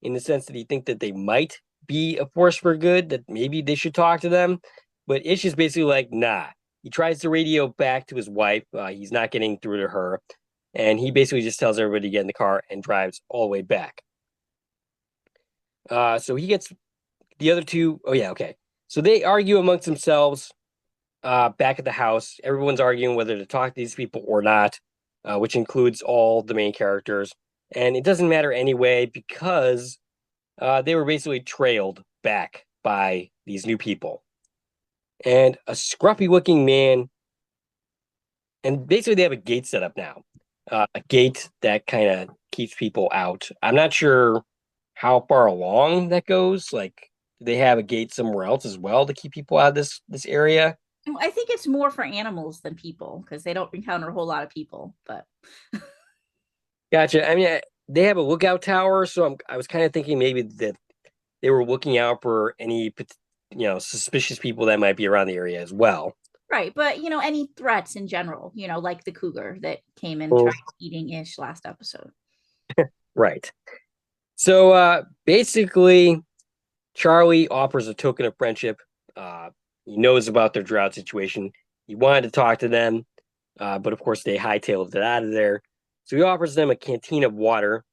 in the sense that he thinks that they might be a force for good, that maybe they should talk to them. But Ish is basically like, nah. He tries to radio back to his wife. He's not getting through to her. And he basically just tells everybody to get in the car and drives all the way back. So he gets the other two. Oh, yeah, okay. So they argue amongst themselves back at the house. Everyone's arguing whether to talk to these people or not, which includes all the main characters. And it doesn't matter anyway because they were basically trailed back by these new people. And a scruffy looking man, and basically they have a gate set up now, a gate that kind of keeps people out. I'm not sure how far along that goes. Like, do they have a gate somewhere else as well to keep people out of this area? I think it's more for animals than people because they don't encounter a whole lot of people. But Gotcha. I mean, they have a lookout tower, so I was kind of thinking maybe that they were looking out for any, suspicious people that might be around the area as well. right, but any threats in general, like the cougar that came and Mm. tried eating Ish last episode. Right. So basically, Charlie offers a token of friendship. He knows about their drought situation. He wanted to talk to them, but of course they hightailed it out of there. So he offers them a canteen of water.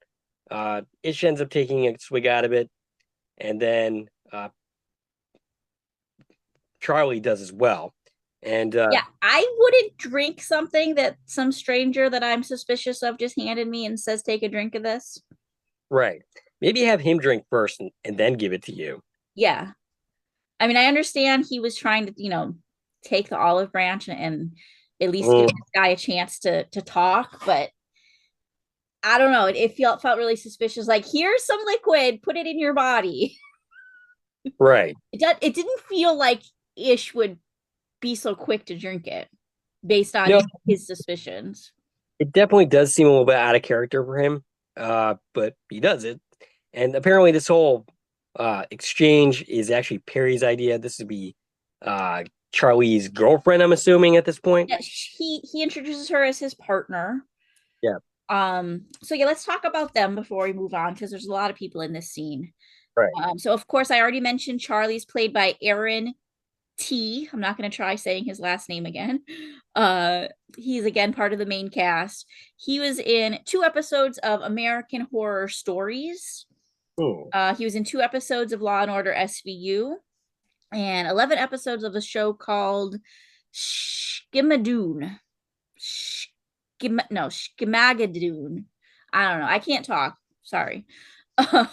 Ish ends up taking a swig out of it, and then Charlie does as well. And Yeah, I wouldn't drink something that some stranger that I'm suspicious of just handed me and says, take a drink of this. right, maybe have him drink first and then give it to you. Yeah. I mean, I understand he was trying to, take the olive branch and at least give Mm, this guy a chance to talk, but I don't know. It felt really suspicious. Like, here's some liquid, put it in your body. right. It didn't feel like Ish would be so quick to drink it based on No, his suspicions. it definitely does seem a little bit out of character for him, but he does it. And apparently, this whole exchange is actually Perry's idea. This would be uh, Charlie's girlfriend, I'm assuming, at this point. Yeah, he introduces her as his partner. Yeah, So yeah, let's talk about them before we move on because there's a lot of people in this scene. right. So of course I already mentioned Charlie's played by Aaron T. I'm not going to try saying his last name again. He's again part of the main cast. He was in 2 episodes of American Horror Stories. Hmm. He was in 2 episodes of Law and Order SVU and 11 episodes of a show called Skimadoon. Skimagadoon. I don't know. I can't talk. Sorry. Um,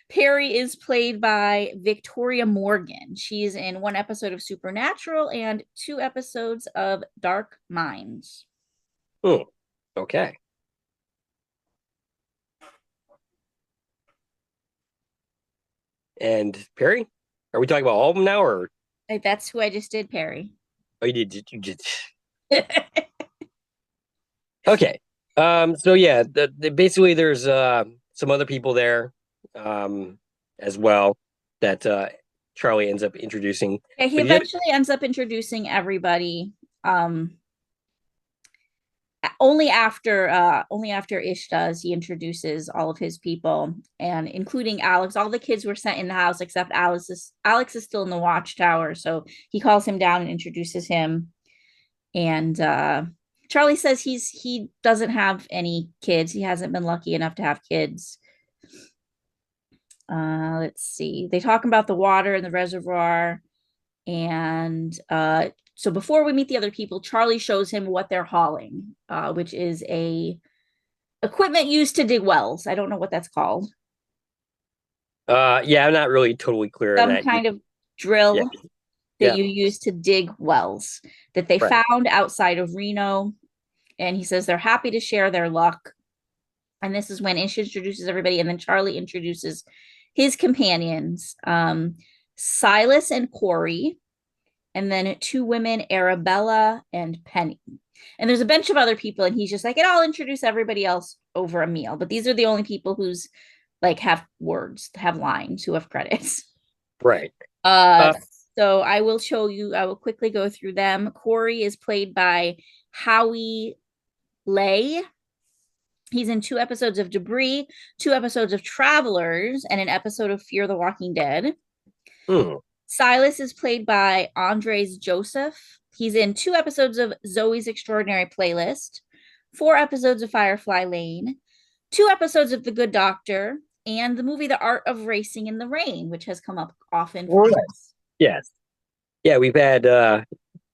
Perry is played by Victoria Morgan. She's in 1 episode of Supernatural and 2 episodes of Dark Minds. Hmm. Okay. And Perry, are we talking about all of them now, or That's who I just did, Perry. oh, you did. Okay. So yeah, basically there's some other people there um as well that Charlie ends up introducing. Yeah, he But you eventually ends up introducing everybody. Um, only after Ish does, he introduces all of his people and including Alex. All the kids were sent in the house except Alex is still in the watchtower, so he calls him down and introduces him. And Charlie says he doesn't have any kids. He hasn't been lucky enough to have kids. Let's see. They talk about the water in the reservoir. And so before we meet the other people, Charlie shows him what they're hauling, which is a equipment used to dig wells. I don't know what that's called. yeah, I'm not really totally clear on Some that. kind of Yeah, drill that yeah, you use to dig wells that they right. found outside of Reno. And he says they're happy to share their luck. And this is when Ish introduces everybody, and then Charlie introduces his companions, Silas and Corey, and then 2 women, Arabella and Penny. And there's a bunch of other people, and he's just like, and I'll introduce everybody else over a meal. But these are the only people who's like have words, have lines, who have credits. Right. Uh, Uh, so I will quickly go through them. Corey is played by Howie Lay. He's in 2 episodes of Debris, 2 episodes of Travelers, and an episode of Fear the Walking Dead. hmm. Silas is played by Andres Joseph. He's in 2 episodes of Zoe's Extraordinary Playlist, 4 episodes of Firefly Lane, 2 episodes of The Good Doctor, and the movie The Art of Racing in the Rain, which has come up often for Right. us. Yes. Yeah, we've had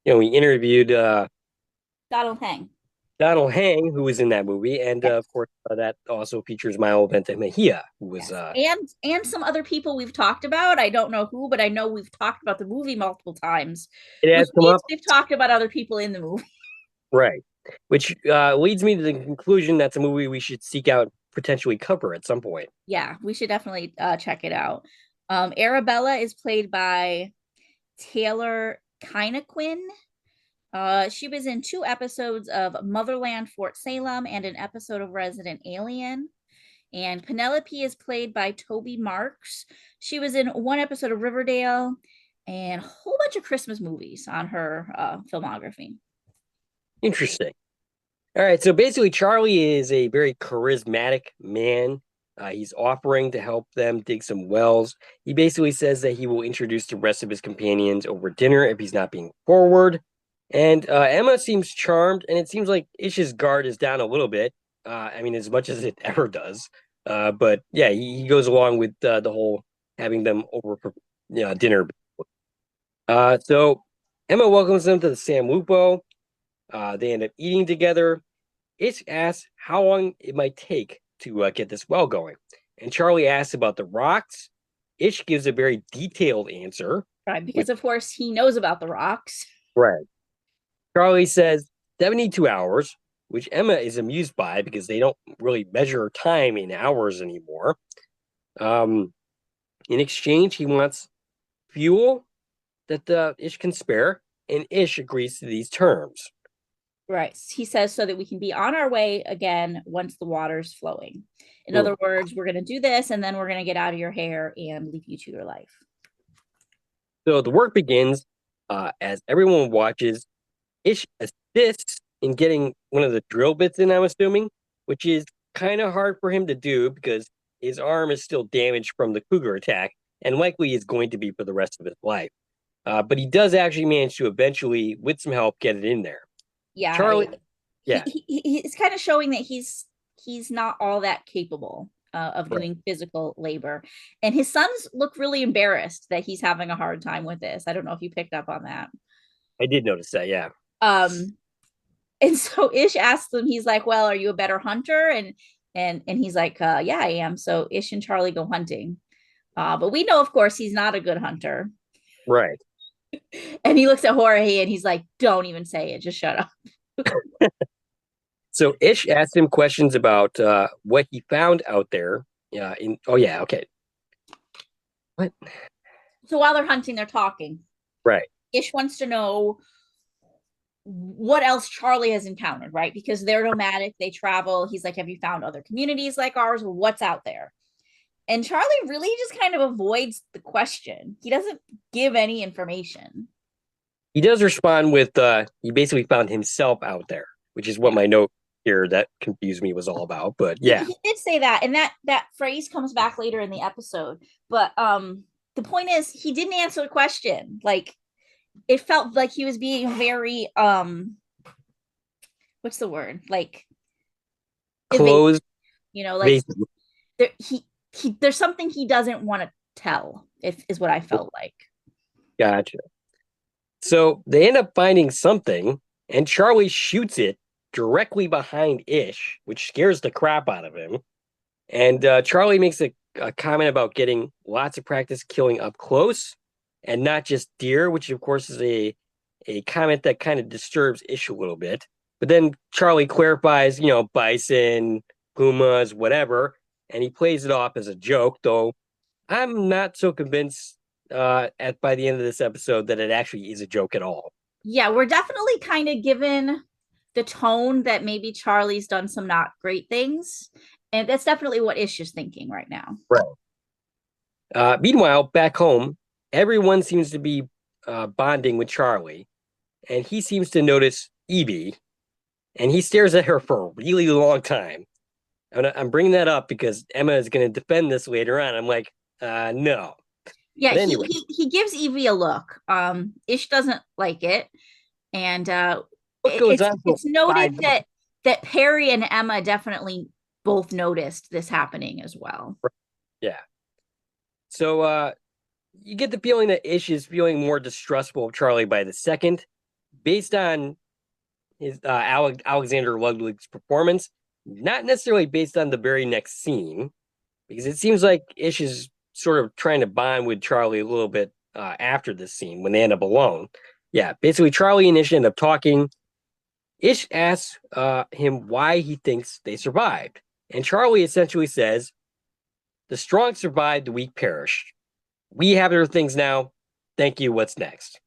we interviewed Donald Hang. Donald Hang, who was in that movie, and Yes. of course that also features Milo Ventimiglia, who was Yes. And some other people we've talked about. I don't know who, but I know we've talked about the movie multiple times, it which has come means up. we've talked about other people in the movie. Right. Which leads me to the conclusion that's a movie we should seek out, potentially cover at some point. Yeah, we should definitely check it out. Arabella is played by Taylor Quinn. She was in 2 episodes of Motherland Fort Salem and an episode of Resident Alien. And Penelope is played by Toby Marks. She was in 1 episode of Riverdale and a whole bunch of Christmas movies on her filmography. Interesting. All right, so basically, Charlie is a very charismatic man. He's offering to help them dig some wells. He basically says that he will introduce the rest of his companions over dinner if he's not being forward. And Emma seems charmed, and it seems like Ish's guard is down a little bit. I mean, as much as it ever does. But yeah, he goes along with the whole having them over for dinner. So Emma welcomes them to the San Lupo. They end up eating together. Ish asks how long it might take to get this well going. And Charlie asks about the rocks. Ish gives a very detailed answer. Right, because of course he knows about the rocks. Right. Charlie says 72 hours, which Emma is amused by because they don't really measure time in hours anymore. In exchange, he wants fuel that Ish can spare, and Ish agrees to these terms. Right. He says so that we can be on our way again once the water's flowing. In other words, we're going to do this and then we're going to get out of your hair and leave you to your life. So the work begins as everyone watches. Ish assists in getting one of the drill bits in, I'm assuming, which is kind of hard for him to do because his arm is still damaged from the cougar attack and likely is going to be for the rest of his life. But he does actually manage to eventually, with some help, get it in there. Yeah. Charlie, he's kind of showing that he's not all that capable of doing physical labor. And his sons look really embarrassed that he's having a hard time with this. I don't know if you picked up on that. I did notice that, yeah. And so Ish asks him, he's like, well, are you a better hunter? And he's like, yeah, I am. So Ish and Charlie go hunting. But we know, of course, he's not a good hunter. Right. And he looks at Jorge and he's like, don't even say it. Just shut up. So Ish asked him questions about what he found out there. Okay. What? So while they're hunting, they're talking. Right. Ish wants to know what else Charlie has encountered, right? Because they're nomadic, they travel. He's like, have you found other communities like ours? What's out there? And Charlie really just kind of avoids the question. He doesn't give any information. He does respond with, he basically found himself out there, which is what my note here that confused me was all about. But yeah. He did say that. And that phrase comes back later in the episode. But the point is, he didn't answer the question. Like, it felt like he was being very, what's the word? Like, closed. Like, there's something he doesn't want to tell, is what I felt like. Gotcha. So they end up finding something, and Charlie shoots it directly behind Ish, which scares the crap out of him. And Charlie makes a comment about getting lots of practice killing up close and not just deer, which of course is a comment that kind of disturbs Ish a little bit. But then Charlie clarifies, bison, pumas, whatever. And he plays it off as a joke, though I'm not so convinced by the end of this episode that it actually is a joke at all. Yeah, we're definitely kind of given the tone that maybe Charlie's done some not great things. And that's definitely what Ish is thinking right now. Right. Meanwhile, back home, everyone seems to be bonding with Charlie. And he seems to notice Evie. And he stares at her for a really long time. I'm bringing that up because Emma is going to defend this later on. I'm like, no. Yeah, anyway. he gives Evie a look. Ish doesn't like it. And it's noted that Perry and Emma definitely both noticed this happening as well. Yeah. So you get the feeling that Ish is feeling more distrustful of Charlie by the second, based on his Alexander Ludwig's performance. Not necessarily based on the very next scene, because it seems like Ish is sort of trying to bond with Charlie a little bit after this scene when they end up alone. Yeah, basically Charlie and Ish end up talking. Ish asks him why he thinks they survived. And Charlie essentially says, the strong survived, the weak perished. We have other things now. Thank you. What's next?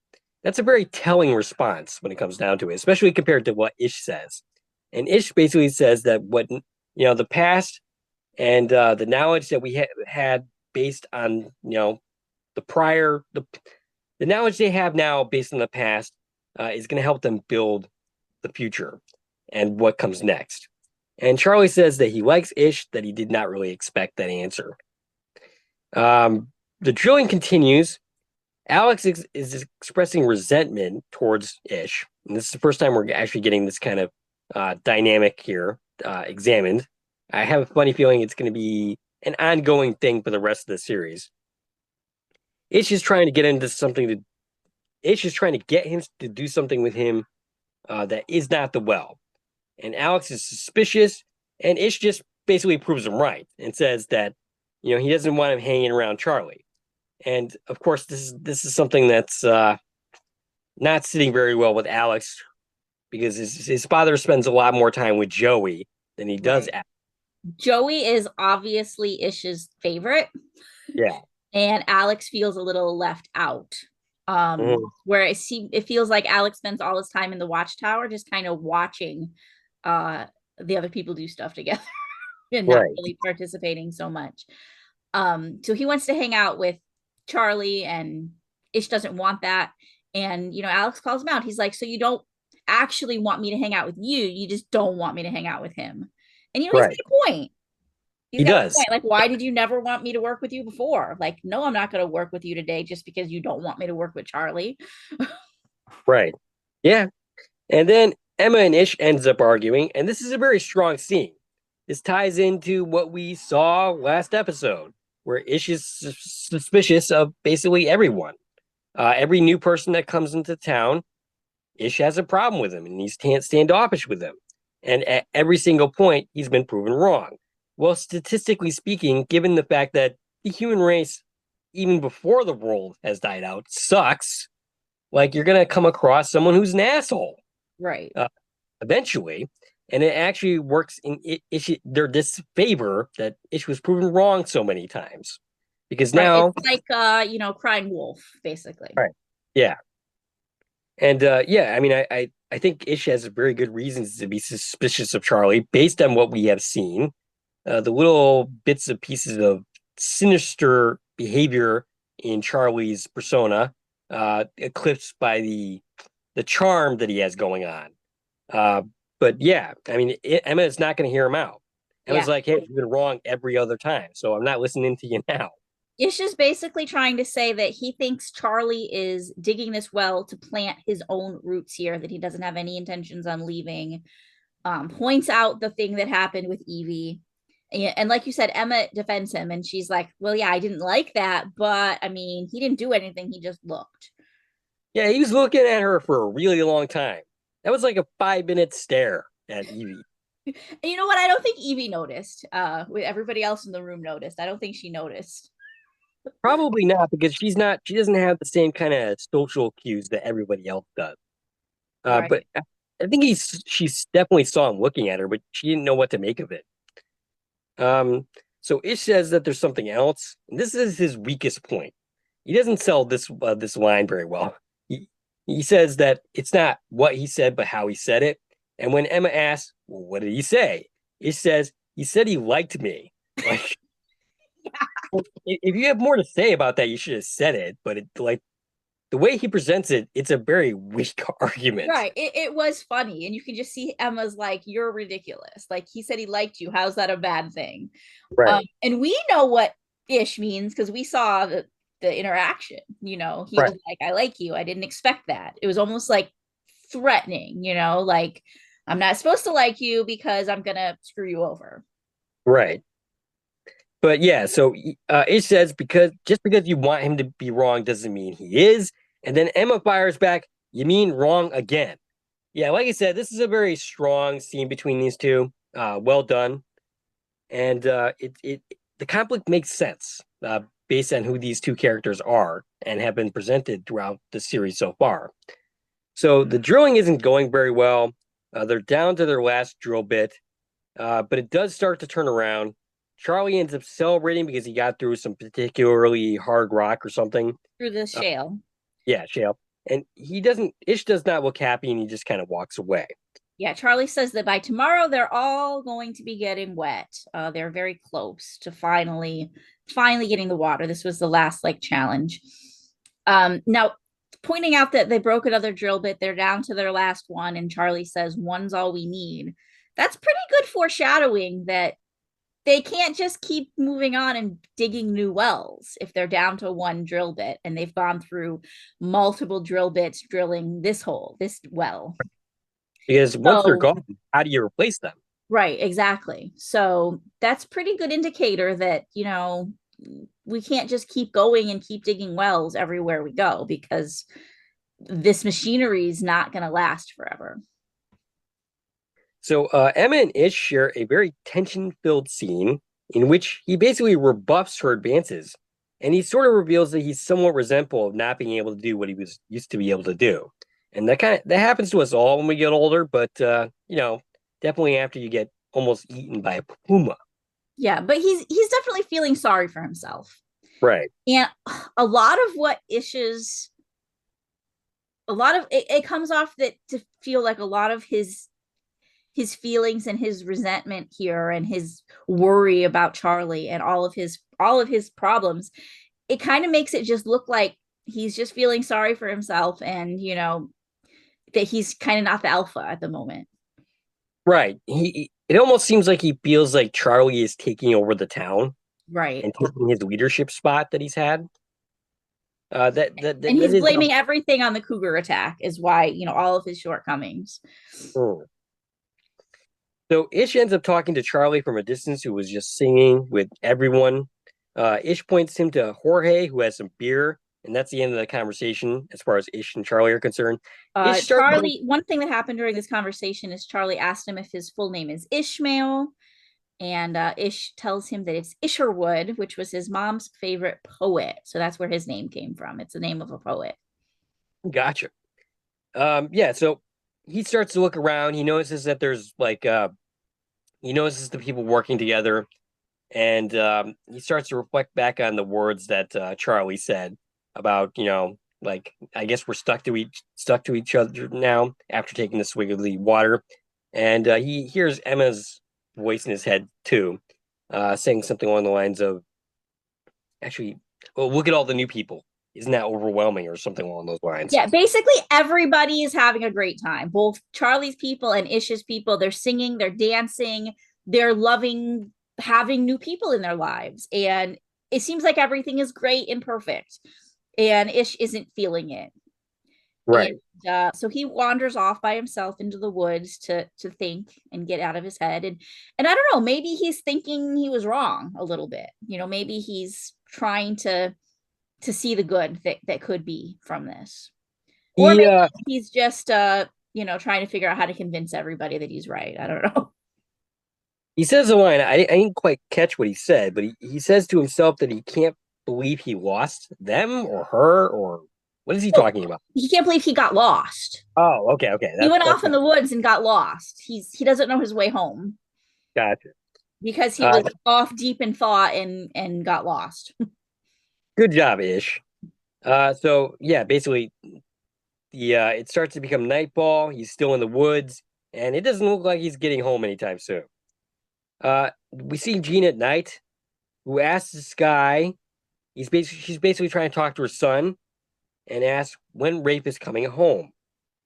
That's a very telling response when it comes down to it, especially compared to what Ish says. And Ish basically says that the past and the knowledge that we had based on, the prior, the knowledge they have now based on the past is going to help them build the future and what comes next. And Charlie says that he likes Ish, that he did not really expect that answer. The drilling continues. Alex is expressing resentment towards Ish. And this is the first time we're actually getting this kind of dynamic here examined. I have a funny feeling it's going to be an ongoing thing for the rest of the series. Ish is trying to get into something to. Ish is trying to get him to do something with him that is not the well. And Alex is suspicious, and Ish just basically proves him right and says that, he doesn't want him hanging around Charlie. And of course, this is something that's not sitting very well with Alex because his father spends a lot more time with Joey than he does. Right. Joey is obviously Ish's favorite. Yeah. And Alex feels a little left out. Where it feels like Alex spends all his time in the watchtower just kind of watching the other people do stuff together and not really participating so much. So he wants to hang out with Charlie, and Ish doesn't want that. And Alex calls him out. He's like, so you don't actually want me to hang out with you just don't want me to hang out with him. And he's got a point. He does. Like, why did you never want me to work with you before? Like, no, I'm not going to work with you today just because you don't want me to work with Charlie. Right. Yeah. And then Emma and Ish ends up arguing, and this is a very strong scene. This ties into what we saw last episode, where Ish is suspicious of basically everyone. Every new person that comes into town, Ish has a problem with him, and he's standoffish with them. And at every single point, he's been proven wrong. Well, statistically speaking, given the fact that the human race, even before the world has died out, sucks, like you're going to come across someone who's an asshole. Right. Eventually. And it actually works in their disfavor that Ish was proven wrong so many times. Because now... It's like, crying wolf, basically. Right. Yeah. And I mean, I think Ish has very good reasons to be suspicious of Charlie based on what we have seen. The little bits and pieces of sinister behavior in Charlie's persona, eclipsed by the charm that he has going on. But yeah, I mean, Emma is not going to hear him out. Emma's like, hey, you've been wrong every other time, so I'm not listening to you now. Ish just basically trying to say that he thinks Charlie is digging this well to plant his own roots here, that he doesn't have any intentions on leaving. Points out the thing that happened with Evie. And like you said, Emma defends him, and she's like, well, yeah, I didn't like that, but I mean, he didn't do anything. He just looked. Yeah, he was looking at her for a really long time. That was like a 5-minute stare at Evie. And you know what? I don't think Evie noticed. Everybody else in the room noticed. I don't think she noticed. Probably not, because she doesn't have the same kind of social cues that everybody else does. Right. But I think she definitely saw him looking at her, but she didn't know what to make of it. So Ish says that there's something else, and this is his weakest point. He doesn't sell this line very well. He says that it's not what he said, but how he said it. And when Emma asks, well, what did he say? Ish says, he said he liked me. Like, if you have more to say about that, you should have said it. But the way he presents it, it's a very weak argument. Right. It was funny. And you can just see Emma's like, you're ridiculous. Like, he said he liked you. How's that a bad thing? Right. And we know what Ish means because we saw the interaction. He was like, I like you. I didn't expect that. It was almost like threatening, like, I'm not supposed to like you because I'm going to screw you over. Right. But yeah, so Ish says just because you want him to be wrong doesn't mean he is. And then Emma fires back, you mean wrong again. Yeah, like I said, this is a very strong scene between these two. Well done. And the conflict makes sense based on who these two characters are and have been presented throughout the series so far. So the drilling isn't going very well. They're down to their last drill bit, but it does start to turn around. Charlie ends up celebrating because he got through some particularly hard rock or something. Through the shale. Yeah, shale. And Ish does not look happy, and he just kind of walks away. Yeah, Charlie says that by tomorrow they're all going to be getting wet. They're very close to finally getting the water. This was the last like challenge. Now pointing out that they broke another drill bit, they're down to their last one, and Charlie says one's all we need. That's pretty good foreshadowing that they can't just keep moving on and digging new wells if they're down to one drill bit and they've gone through multiple drill bits drilling this well. Because once they're So gone, how do you replace them? right, exactly. So that's pretty good indicator that, we can't just keep going and keep digging wells everywhere we go because this machinery is not going to last forever. So Emma and Ish share a very tension-filled scene in which he basically rebuffs her advances, and he sort of reveals that he's somewhat resentful of not being able to do what he was used to be able to do. And that happens to us all when we get older, but definitely after you get almost eaten by a puma. Yeah, but he's definitely feeling sorry for himself. Right. And a lot of what Ish's a lot of it comes off that to feel like a lot of his feelings and his resentment here and his worry about Charlie and all of his problems, it kind of makes it just look like he's just feeling sorry for himself and that he's kind of not the alpha at the moment. Right. It almost seems like he feels like Charlie is taking over the town Right. and taking his leadership spot that he's had. And That he's is. blaming everything on the cougar attack is why, all of his shortcomings. Hmm. So Ish ends up talking to Charlie from a distance, who was just singing with everyone. Ish points him to Jorge, who has some beer, and that's the end of the conversation as far as Ish and Charlie are concerned. Ish starts. Charlie, one thing that happened during this conversation is Charlie asked him if his full name is Ishmael. And Ish tells him that it's Isherwood, which was his mom's favorite poet. So that's where his name came from. It's the name of a poet. Gotcha. Yeah, so he starts to look around. He notices that there's he notices the people working together, and he starts to reflect back on the words that Charlie said about, like, I guess we're stuck to each other now after taking the swig of the water. And he hears Emma's voice in his head too, saying something along the lines of, actually, well, look at all the new people. Isn't that overwhelming, or something along those lines? Yeah, basically everybody is having a great time. Both Charlie's people and Ish's people. They're singing, they're dancing, they're loving having new people in their lives. And it seems like everything is great and perfect. And Ish isn't feeling it. Right. And so he wanders off by himself into the woods to think and get out of his head. And I don't know, maybe he's thinking he was wrong a little bit. Maybe he's trying to see the good that could be from this. Or He maybe uh, he's just trying to figure out how to convince everybody that he's right. I don't know. he says a line. I didn't quite catch what he said, but he says to himself that he can't believe he lost them or her, or what is he Well, talking about? he can't believe he got lost. Oh, okay. He went That's off in the woods and got lost. He doesn't know his way home gotcha. because he Uh, was off deep in thought and got lost. Good job, Ish. So yeah, basically, it starts to become nightfall. He's still in the woods, and it doesn't look like he's getting home anytime soon. We see Jean at night, who asks this guy. She's basically trying to talk to her son, and asks when Rafe is coming home.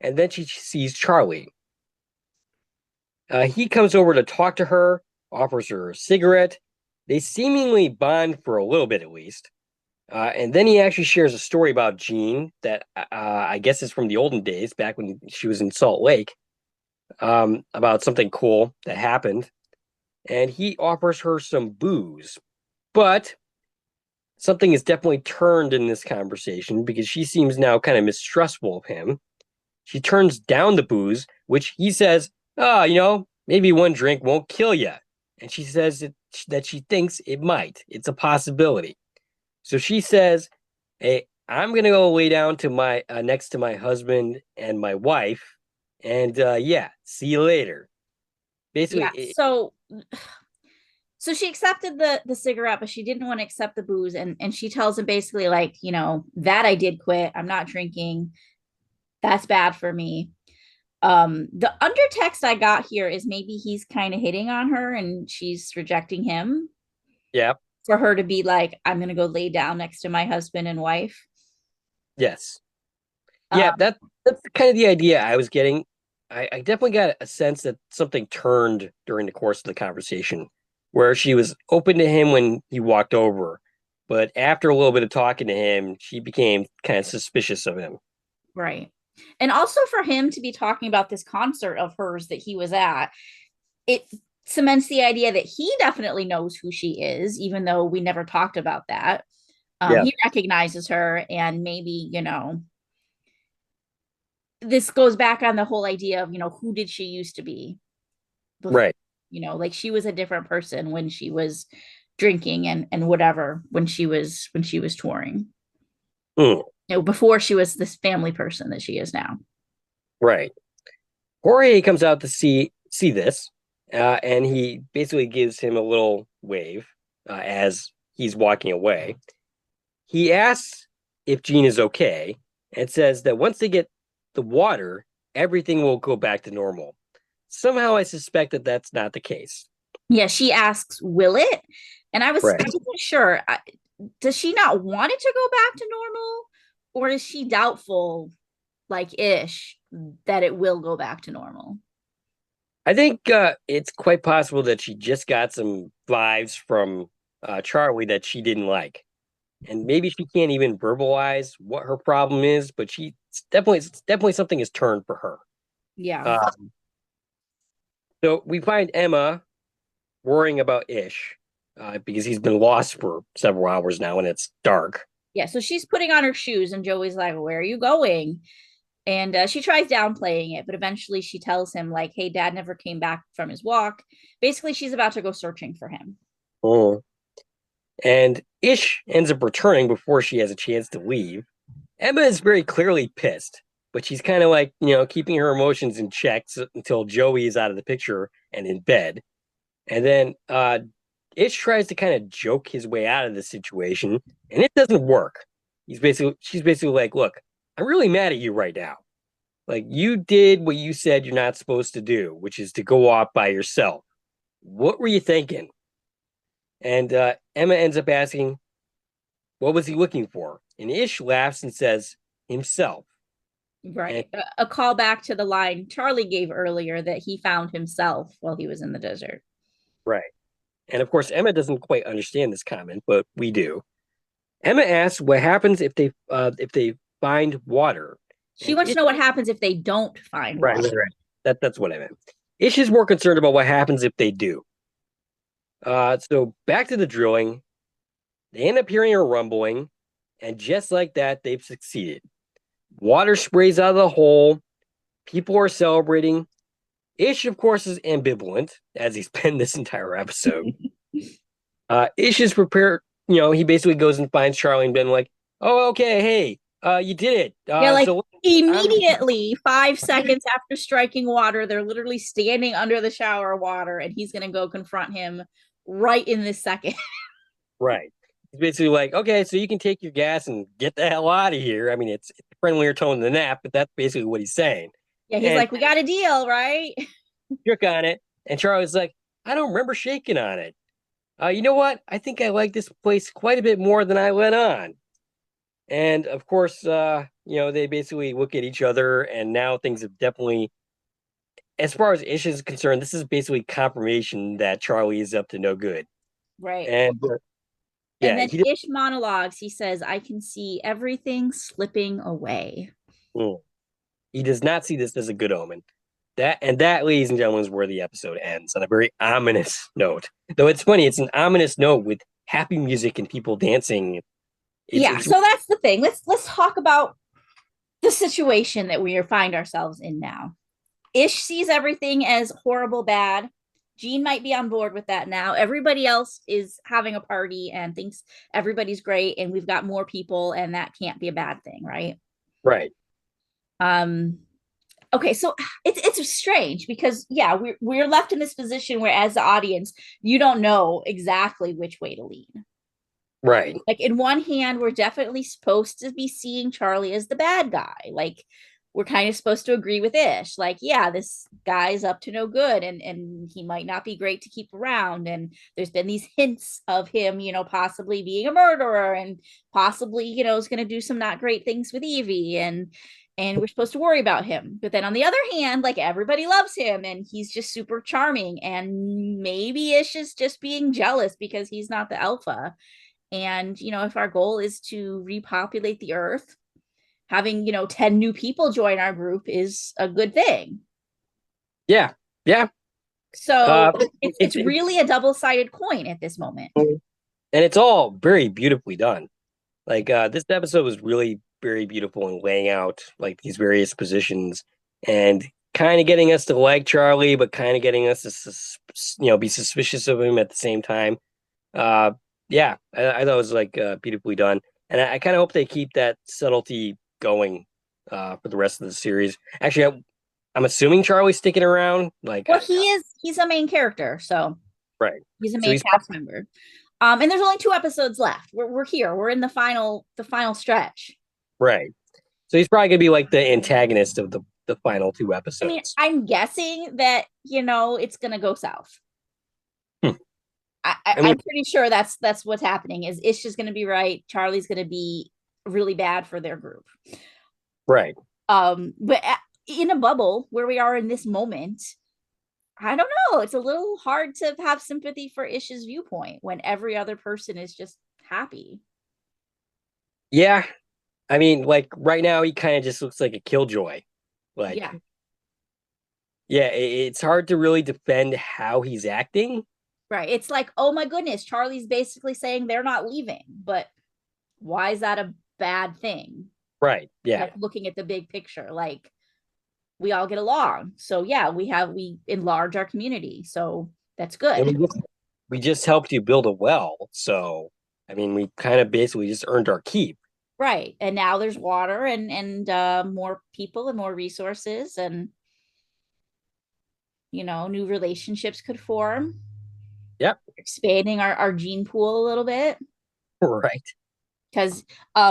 And then she sees Charlie. He comes over to talk to her, offers her a cigarette. They seemingly bond for a little bit, at least. And then he actually shares a story about Jean that I guess is from the olden days, back when she was in Salt Lake, about something cool that happened. And he offers her some booze. But something is definitely turned in this conversation, because she seems now kind of mistrustful of him. She turns down the booze, which he says, oh, maybe one drink won't kill you. And she says that she thinks it might. It's a possibility. So she says, hey, I'm going to go lay down to my next to my husband and my wife. And yeah, see you later. Yeah. Basically, So she accepted the cigarette, but she didn't want to accept the booze. And she tells him basically like, that I did quit. I'm not drinking. That's bad for me. The undertext I got here is maybe he's kind of hitting on her and she's rejecting him Yeah. for her to be like, I'm gonna go lay down next to my husband and wife. Yes. Uh, Yeah, that's kind of the idea I was getting. I definitely got a sense that something turned during the course of the conversation, where she was open to him when he walked over, but after a little bit of talking to him, she became kind of suspicious of him. right. And also for him to be talking about this concert of hers that he was at, it cements the idea that he definitely knows who she is, even though we never talked about that. Yeah, He recognizes her, and maybe, this goes back on the whole idea of, who did she used to be before? right. Like she was a different person when she was drinking and whatever when she was touring. Mm, Before she was this family person that she is now. right. Jorge comes out to see this, and he basically gives him a little wave as he's walking away. He asks if Jean is okay and says that once they get the water, everything will go back to normal. Somehow, I suspect that that's not the case. Yeah, she asks, "Will it?" And I Right. wasn't sure. Does she not want it to go back to normal, or is she doubtful, like ish, that it will go back to normal? I think it's quite possible that she just got some vibes from Charlie that she didn't like. And maybe she can't even verbalize what her problem is, but she it's definitely something has turned for her. Yeah. So we find Emma worrying about Ish because he's been lost for several hours now and it's dark. Yeah, so she's putting on her shoes, and Joey's like, "Where are you going?" And she tries downplaying it, but eventually she tells him, like, "Hey, Dad never came back from his walk." Basically, she's about to go searching for him. Oh. And Ish ends up returning before she has a chance to leave. Emma is very clearly pissed, but she's kind of like, keeping her emotions in check until Joey is out of the picture and in bed. And then Ish tries to kind of joke his way out of the situation, and it doesn't work. She's basically like, "Look, I'm really mad at you right now. Like you did what you said you're not supposed to do, which is to go off by yourself. What were you thinking?" And Emma ends up asking, "What was he looking for?" And Ish laughs and says, "Himself." And Right. A callback to the line Charlie gave earlier that he found himself while he was in the desert. right. And of course, Emma doesn't quite understand this comment, but we do. Emma asks what happens if they find water. She And wants Ish, to know what happens if they don't find right, water. right, right. That's what I meant. Ish is more concerned about what happens if they do. So back to the drilling. They end up hearing a rumbling, and just like that, they've succeeded. Water sprays out of the hole. People are celebrating. Ish, of course, is ambivalent, as he's been this entire episode. Ish is prepared. He basically goes and finds Charlie and been like, "Oh, okay, hey, you did it. Yeah, like So I'm immediately 5 seconds after striking water, they're literally standing under the shower of water, and he's going to go confront him right in this second. right." He's basically like, "Okay, so you can take your gas and get the hell out of here." I mean, it's a friendlier tone than that, but that's basically what he's saying. Yeah, he's And like, "We got a deal, right?" shook on it, and Charlie's like, "I don't remember shaking on it. You know what? I think I like this place quite a bit more than I let on." And of course, they basically look at each other, and now things have definitely, as far as Ish is concerned, this is basically confirmation that Charlie is up to no good. Right. And And yeah, then Ish monologues. He says, "I can see everything slipping away." mm, he does not see this as a good omen. That, ladies and gentlemen, is where the episode ends on a very ominous note. Though it's funny, it's an ominous note with happy music and people dancing. It's Yeah, it's so that's the thing. Let's talk about the situation that we find ourselves in now. Ish sees everything as horrible bad. Jean might be on board with that now. Everybody else is having a party and thinks everybody's great, and we've got more people, and that can't be a bad thing, right? right, Um, okay, so it's strange because yeah, we're left in this position where as the audience, you don't know exactly which way to lean. right, Like in one hand, we're definitely supposed to be seeing Charlie as the bad guy. Like we're kind of supposed to agree with Ish. Like, yeah, this guy's up to no good, and he might not be great to keep around. And there's been these hints of him, possibly being a murderer and possibly, is going to do some not great things with Evie. And we're supposed to worry about him. But then on the other hand, like everybody loves him and he's just super charming. And maybe Ish is just being jealous because he's not the alpha. And, if our goal is to repopulate the earth, having 10 new people join our group is a good thing. Yeah, yeah. So Uh, it's really a double-sided coin at this moment. and it's all very beautifully done. Like this episode was really very beautiful in laying out like these various positions and kind of getting us to like Charlie, but kind of getting us to be suspicious of him at the same time. Uh, yeah, I thought it was like beautifully done, and I kind of hope they keep that subtlety going for the rest of the series. Actually, I'm assuming Charlie's sticking around. Like, Well, he's a main character, so right? he's a So main he's cast member. And there's only 2 episodes left. We're here. We're in the final stretch. right. So he's probably gonna be like the antagonist of the final two I mean, episodes. I'm guessing that it's gonna go south. Hmm. I I'm mean, pretty sure that's what's happening. Is Ish is gonna be right. Charlie's gonna be really bad for their group. right. But in a bubble where we are in this moment, I don't know. It's a little hard to have sympathy for Ish's viewpoint when every other person is just happy. Yeah, I mean, like right now, he kind of just looks like a killjoy. Like, Yeah, yeah, it's hard to really defend how he's acting. right. It's like, oh my goodness, Charlie's basically saying they're not leaving, but why is that a bad thing? Right. Yeah. Like looking at the big picture, like we all get along. So yeah, we enlarge our community. So that's And good. we just helped you build a well. So, I mean, we kind of basically just earned our keep. Right. And now there's water and more people and more resources and new relationships could form, Yep. expanding our gene pool a little bit. Right. Because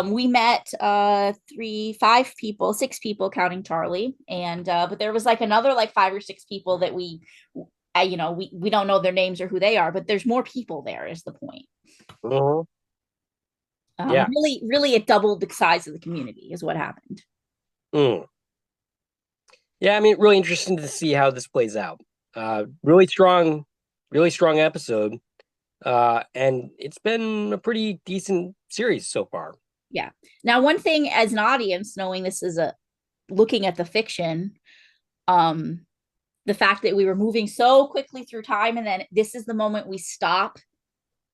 we met 6 people counting Charlie, and but there was like another like 5 or 6 people that we don't know their names or who they are, but there's more people there is the point. Mhm. Yeah. Really, really, it doubled the size of the community is what happened. Mm. Yeah. I mean, really interesting to see how this plays out. Really strong episode. And it's been a pretty decent series so far. Yeah. Now, one thing as an audience, knowing this is a looking at the fiction, um, the fact that we were moving so quickly through time, and then this is the moment we stop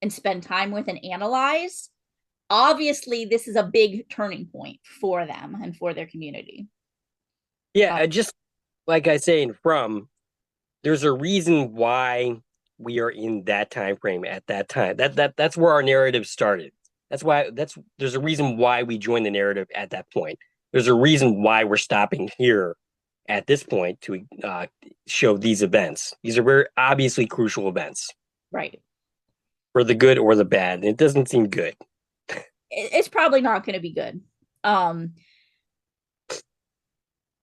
and spend time with and analyze. Obviously, this is a big turning point for them and for their community. Yeah. Just like I say in From, there's a reason why we are in that time frame at that time. That's where our narrative started. There's a reason why we joined the narrative at that point. There's a reason why we're stopping here at this point to show these events. These are very obviously crucial events Right. for the good or the bad. It doesn't seem good. It's probably not going to be good. Um,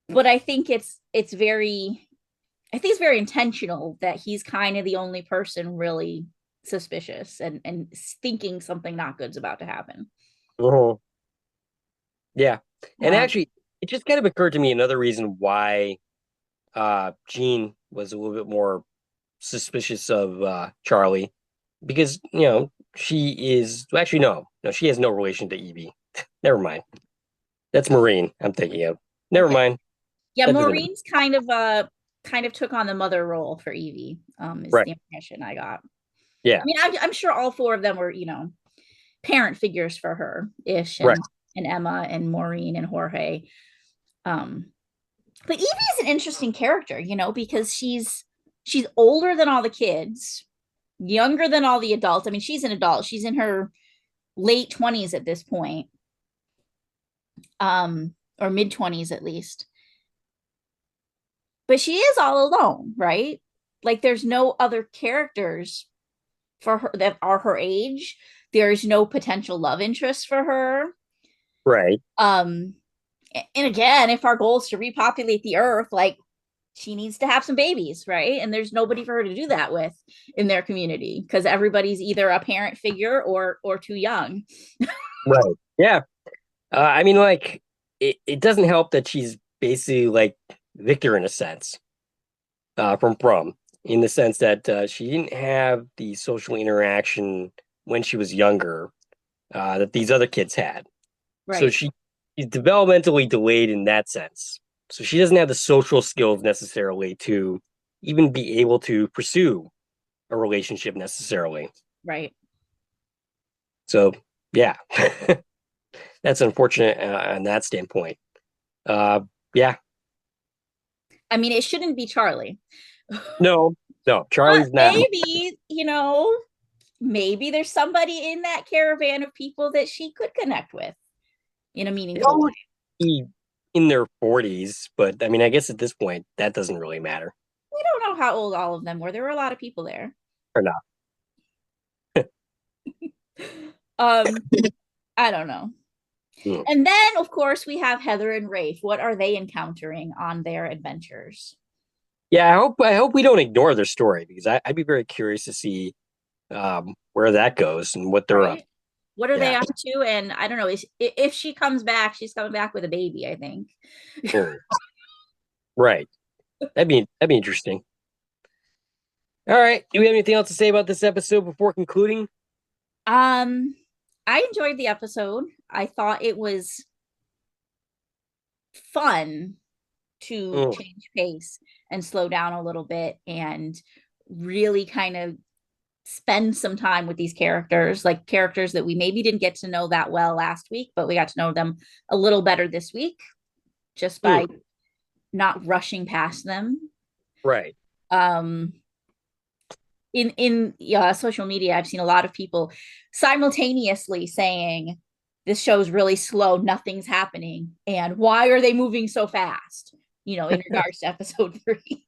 but I think it's very intentional that he's kind of the only person really suspicious and thinking something not good's about to happen. Uh-huh. Yeah. And Um, actually, it just kind of occurred to me another reason why Jean was a little bit more suspicious of Charlie because she is actually no, she has no relation to Evie. Never mind. That's Maureen I'm thinking of. Never okay. mind. Yeah, That doesn't Maureen's kind of took on the mother role for Evie. Is right. the impression I got. I Yeah. mean, I'm sure all 4 of them were parent figures for her, Ish Right. and Emma and Maureen and Jorge. Um, but Evie is an interesting character, because she's older than all the kids, younger than all the adults. I mean, she's an adult. She's in her late 20s at this point, or mid 20s at least. But she is all alone, right? Like there's no other characters for her that are her age. There's no potential love interest for her. Right. Um, And again, if our goal is to repopulate the earth, like she needs to have some babies, right? And there's nobody for her to do that with in their community because everybody's either a parent figure or too young. Right. Yeah. I mean, like, it doesn't help that she's basically like Victor in a sense, from Prom, in the sense that she didn't have the social interaction when she was younger that these other kids had. So Right. she's developmentally delayed in that sense. So she doesn't have the social skills necessarily to even be able to pursue a relationship necessarily. Right. So yeah, that's unfortunate on that standpoint. Uh, yeah, I mean, it shouldn't be Charlie. no, no, But Charlie's not. maybe, maybe there's somebody in that caravan of people that she could connect with in a They meaningful all way. be in their 40s, but I mean, I guess at this point that doesn't really matter We don't know how old all of them were. There were a lot of people there. or not. Um, I don't know. Hmm. And then, of course, we have Heather and Rafe. What are they encountering on their adventures? Yeah, I hope we don't ignore their story because I'd be very curious to see where that goes and what they're up. Right? What are they Yeah. up to? And I don't know. If she comes back, she's coming back with a baby, I think. Hmm. Right. That'd be interesting. All right. Do we have anything else to say about this episode before concluding? Um, I enjoyed the episode. I thought it was fun to Hmm. change pace and slow down a little bit and really kind of spend some time with these characters, like characters that we maybe didn't get to know that well last week, but we got to know them a little better this week just Hmm. by not rushing past them. Right. Um, in social media, I've seen a lot of people simultaneously saying this show's really slow, nothing's happening, and why are they moving so fast? In regards to episode 3.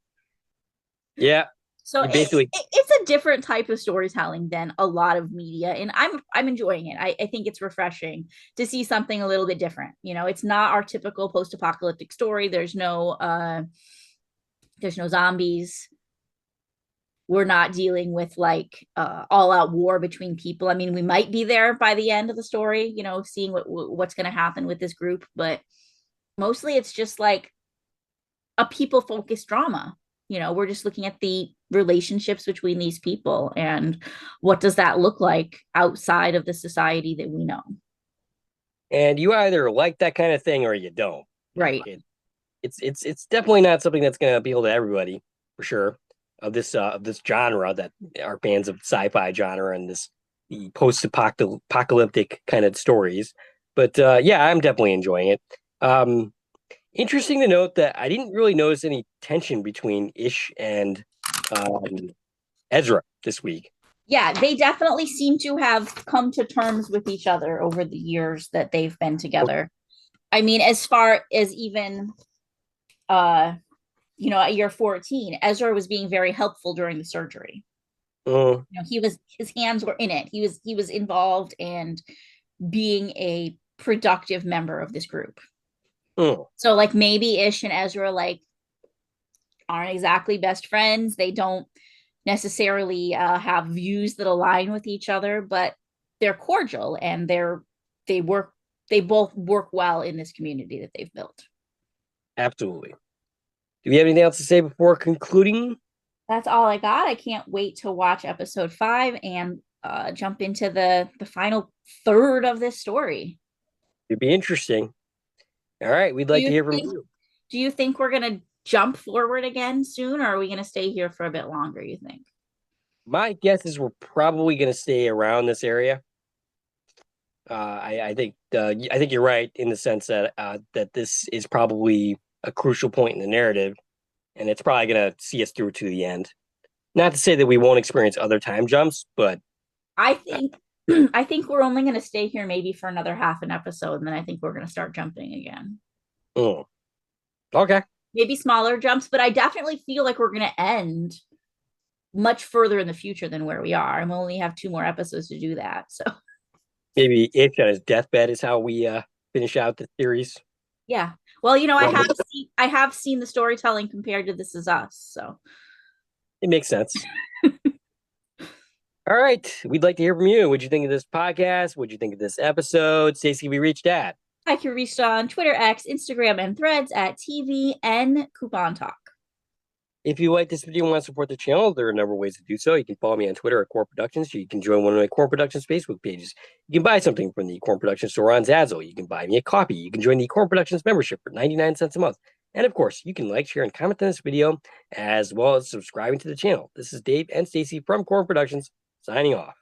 Yeah. So You basically, it's a different type of storytelling than a lot of media, and I'm enjoying it. I think it's refreshing to see something a little bit different. It's not our typical post-apocalyptic story. There's no zombies. We're not dealing with like all out war between people. I mean, we might be there by the end of the story, seeing what's going to happen with this group, but mostly it's just like a people focused drama. We're just looking at the relationships between these people and what does that look like outside of the society that we know. and you either like that kind of thing or you don't. Like Right. it's definitely not something that's going to appeal to everybody for sure. Of this genre that are fans of sci-fi genre and this the post-apocalyptic kind of stories. But yeah, I'm definitely enjoying it. Um, Interesting to note that I didn't really notice any tension between Ish and um, Ezra this week. Yeah, they definitely seem to have come to terms with each other over the years that they've been together. I mean, as far as even uh at year 14, Ezra was being very helpful during the surgery. Uh, His hands were in it. He was involved and being a productive member of this group. uh, So like maybe Ish and Ezra like aren't exactly best friends. They don't necessarily have views that align with each other, but they're cordial and they work they both work well in this community that they've built. Absolutely. Do we have anything else to say before concluding? That's all I got. I can't wait to watch episode 5 and jump into the final third of this story. It'd be interesting. All right, we'd Do like to you hear from think you. do you think we're gonna jump forward again soon, or are we gonna stay here for a bit longer, you think? My guess is we're probably going to stay around this area. I think you're right in the sense that this is probably a crucial point in the narrative, and it's probably going to see us through to the end. Not to say that we won't experience other time jumps, but I uh, think I think we're only gonna stay here maybe for another half an episode, and then I think we're gonna start jumping again. mm, okay, Maybe smaller jumps, but I definitely feel like we're gonna end much further in the future than where we are. And we'll only have 2 more episodes to do that. So maybe Itch on his deathbed is how we finish out the series. Yeah. Well, Well, I have seen the storytelling compared to This Is Us, so it makes sense. All right. We'd like to hear from you. What'd you think of this podcast? What'd you think of this episode? Stacie, we reached at. I can reach on Twitter, X, Instagram, and Threads at TVN Coupon Talk. If you like this video and want to support the channel, there are a number of ways to do so. You can follow me on Twitter at Core Productions. You can join one of my Core Productions Facebook pages. You can buy something from the Core Productions store on Zazzle. You can buy me a coffee. You can join the Core Productions membership for 99 cents a month. And of course, you can like, share, and comment on this video, as well as subscribing to the channel. This is Dave and Stacie from Core Productions, signing off.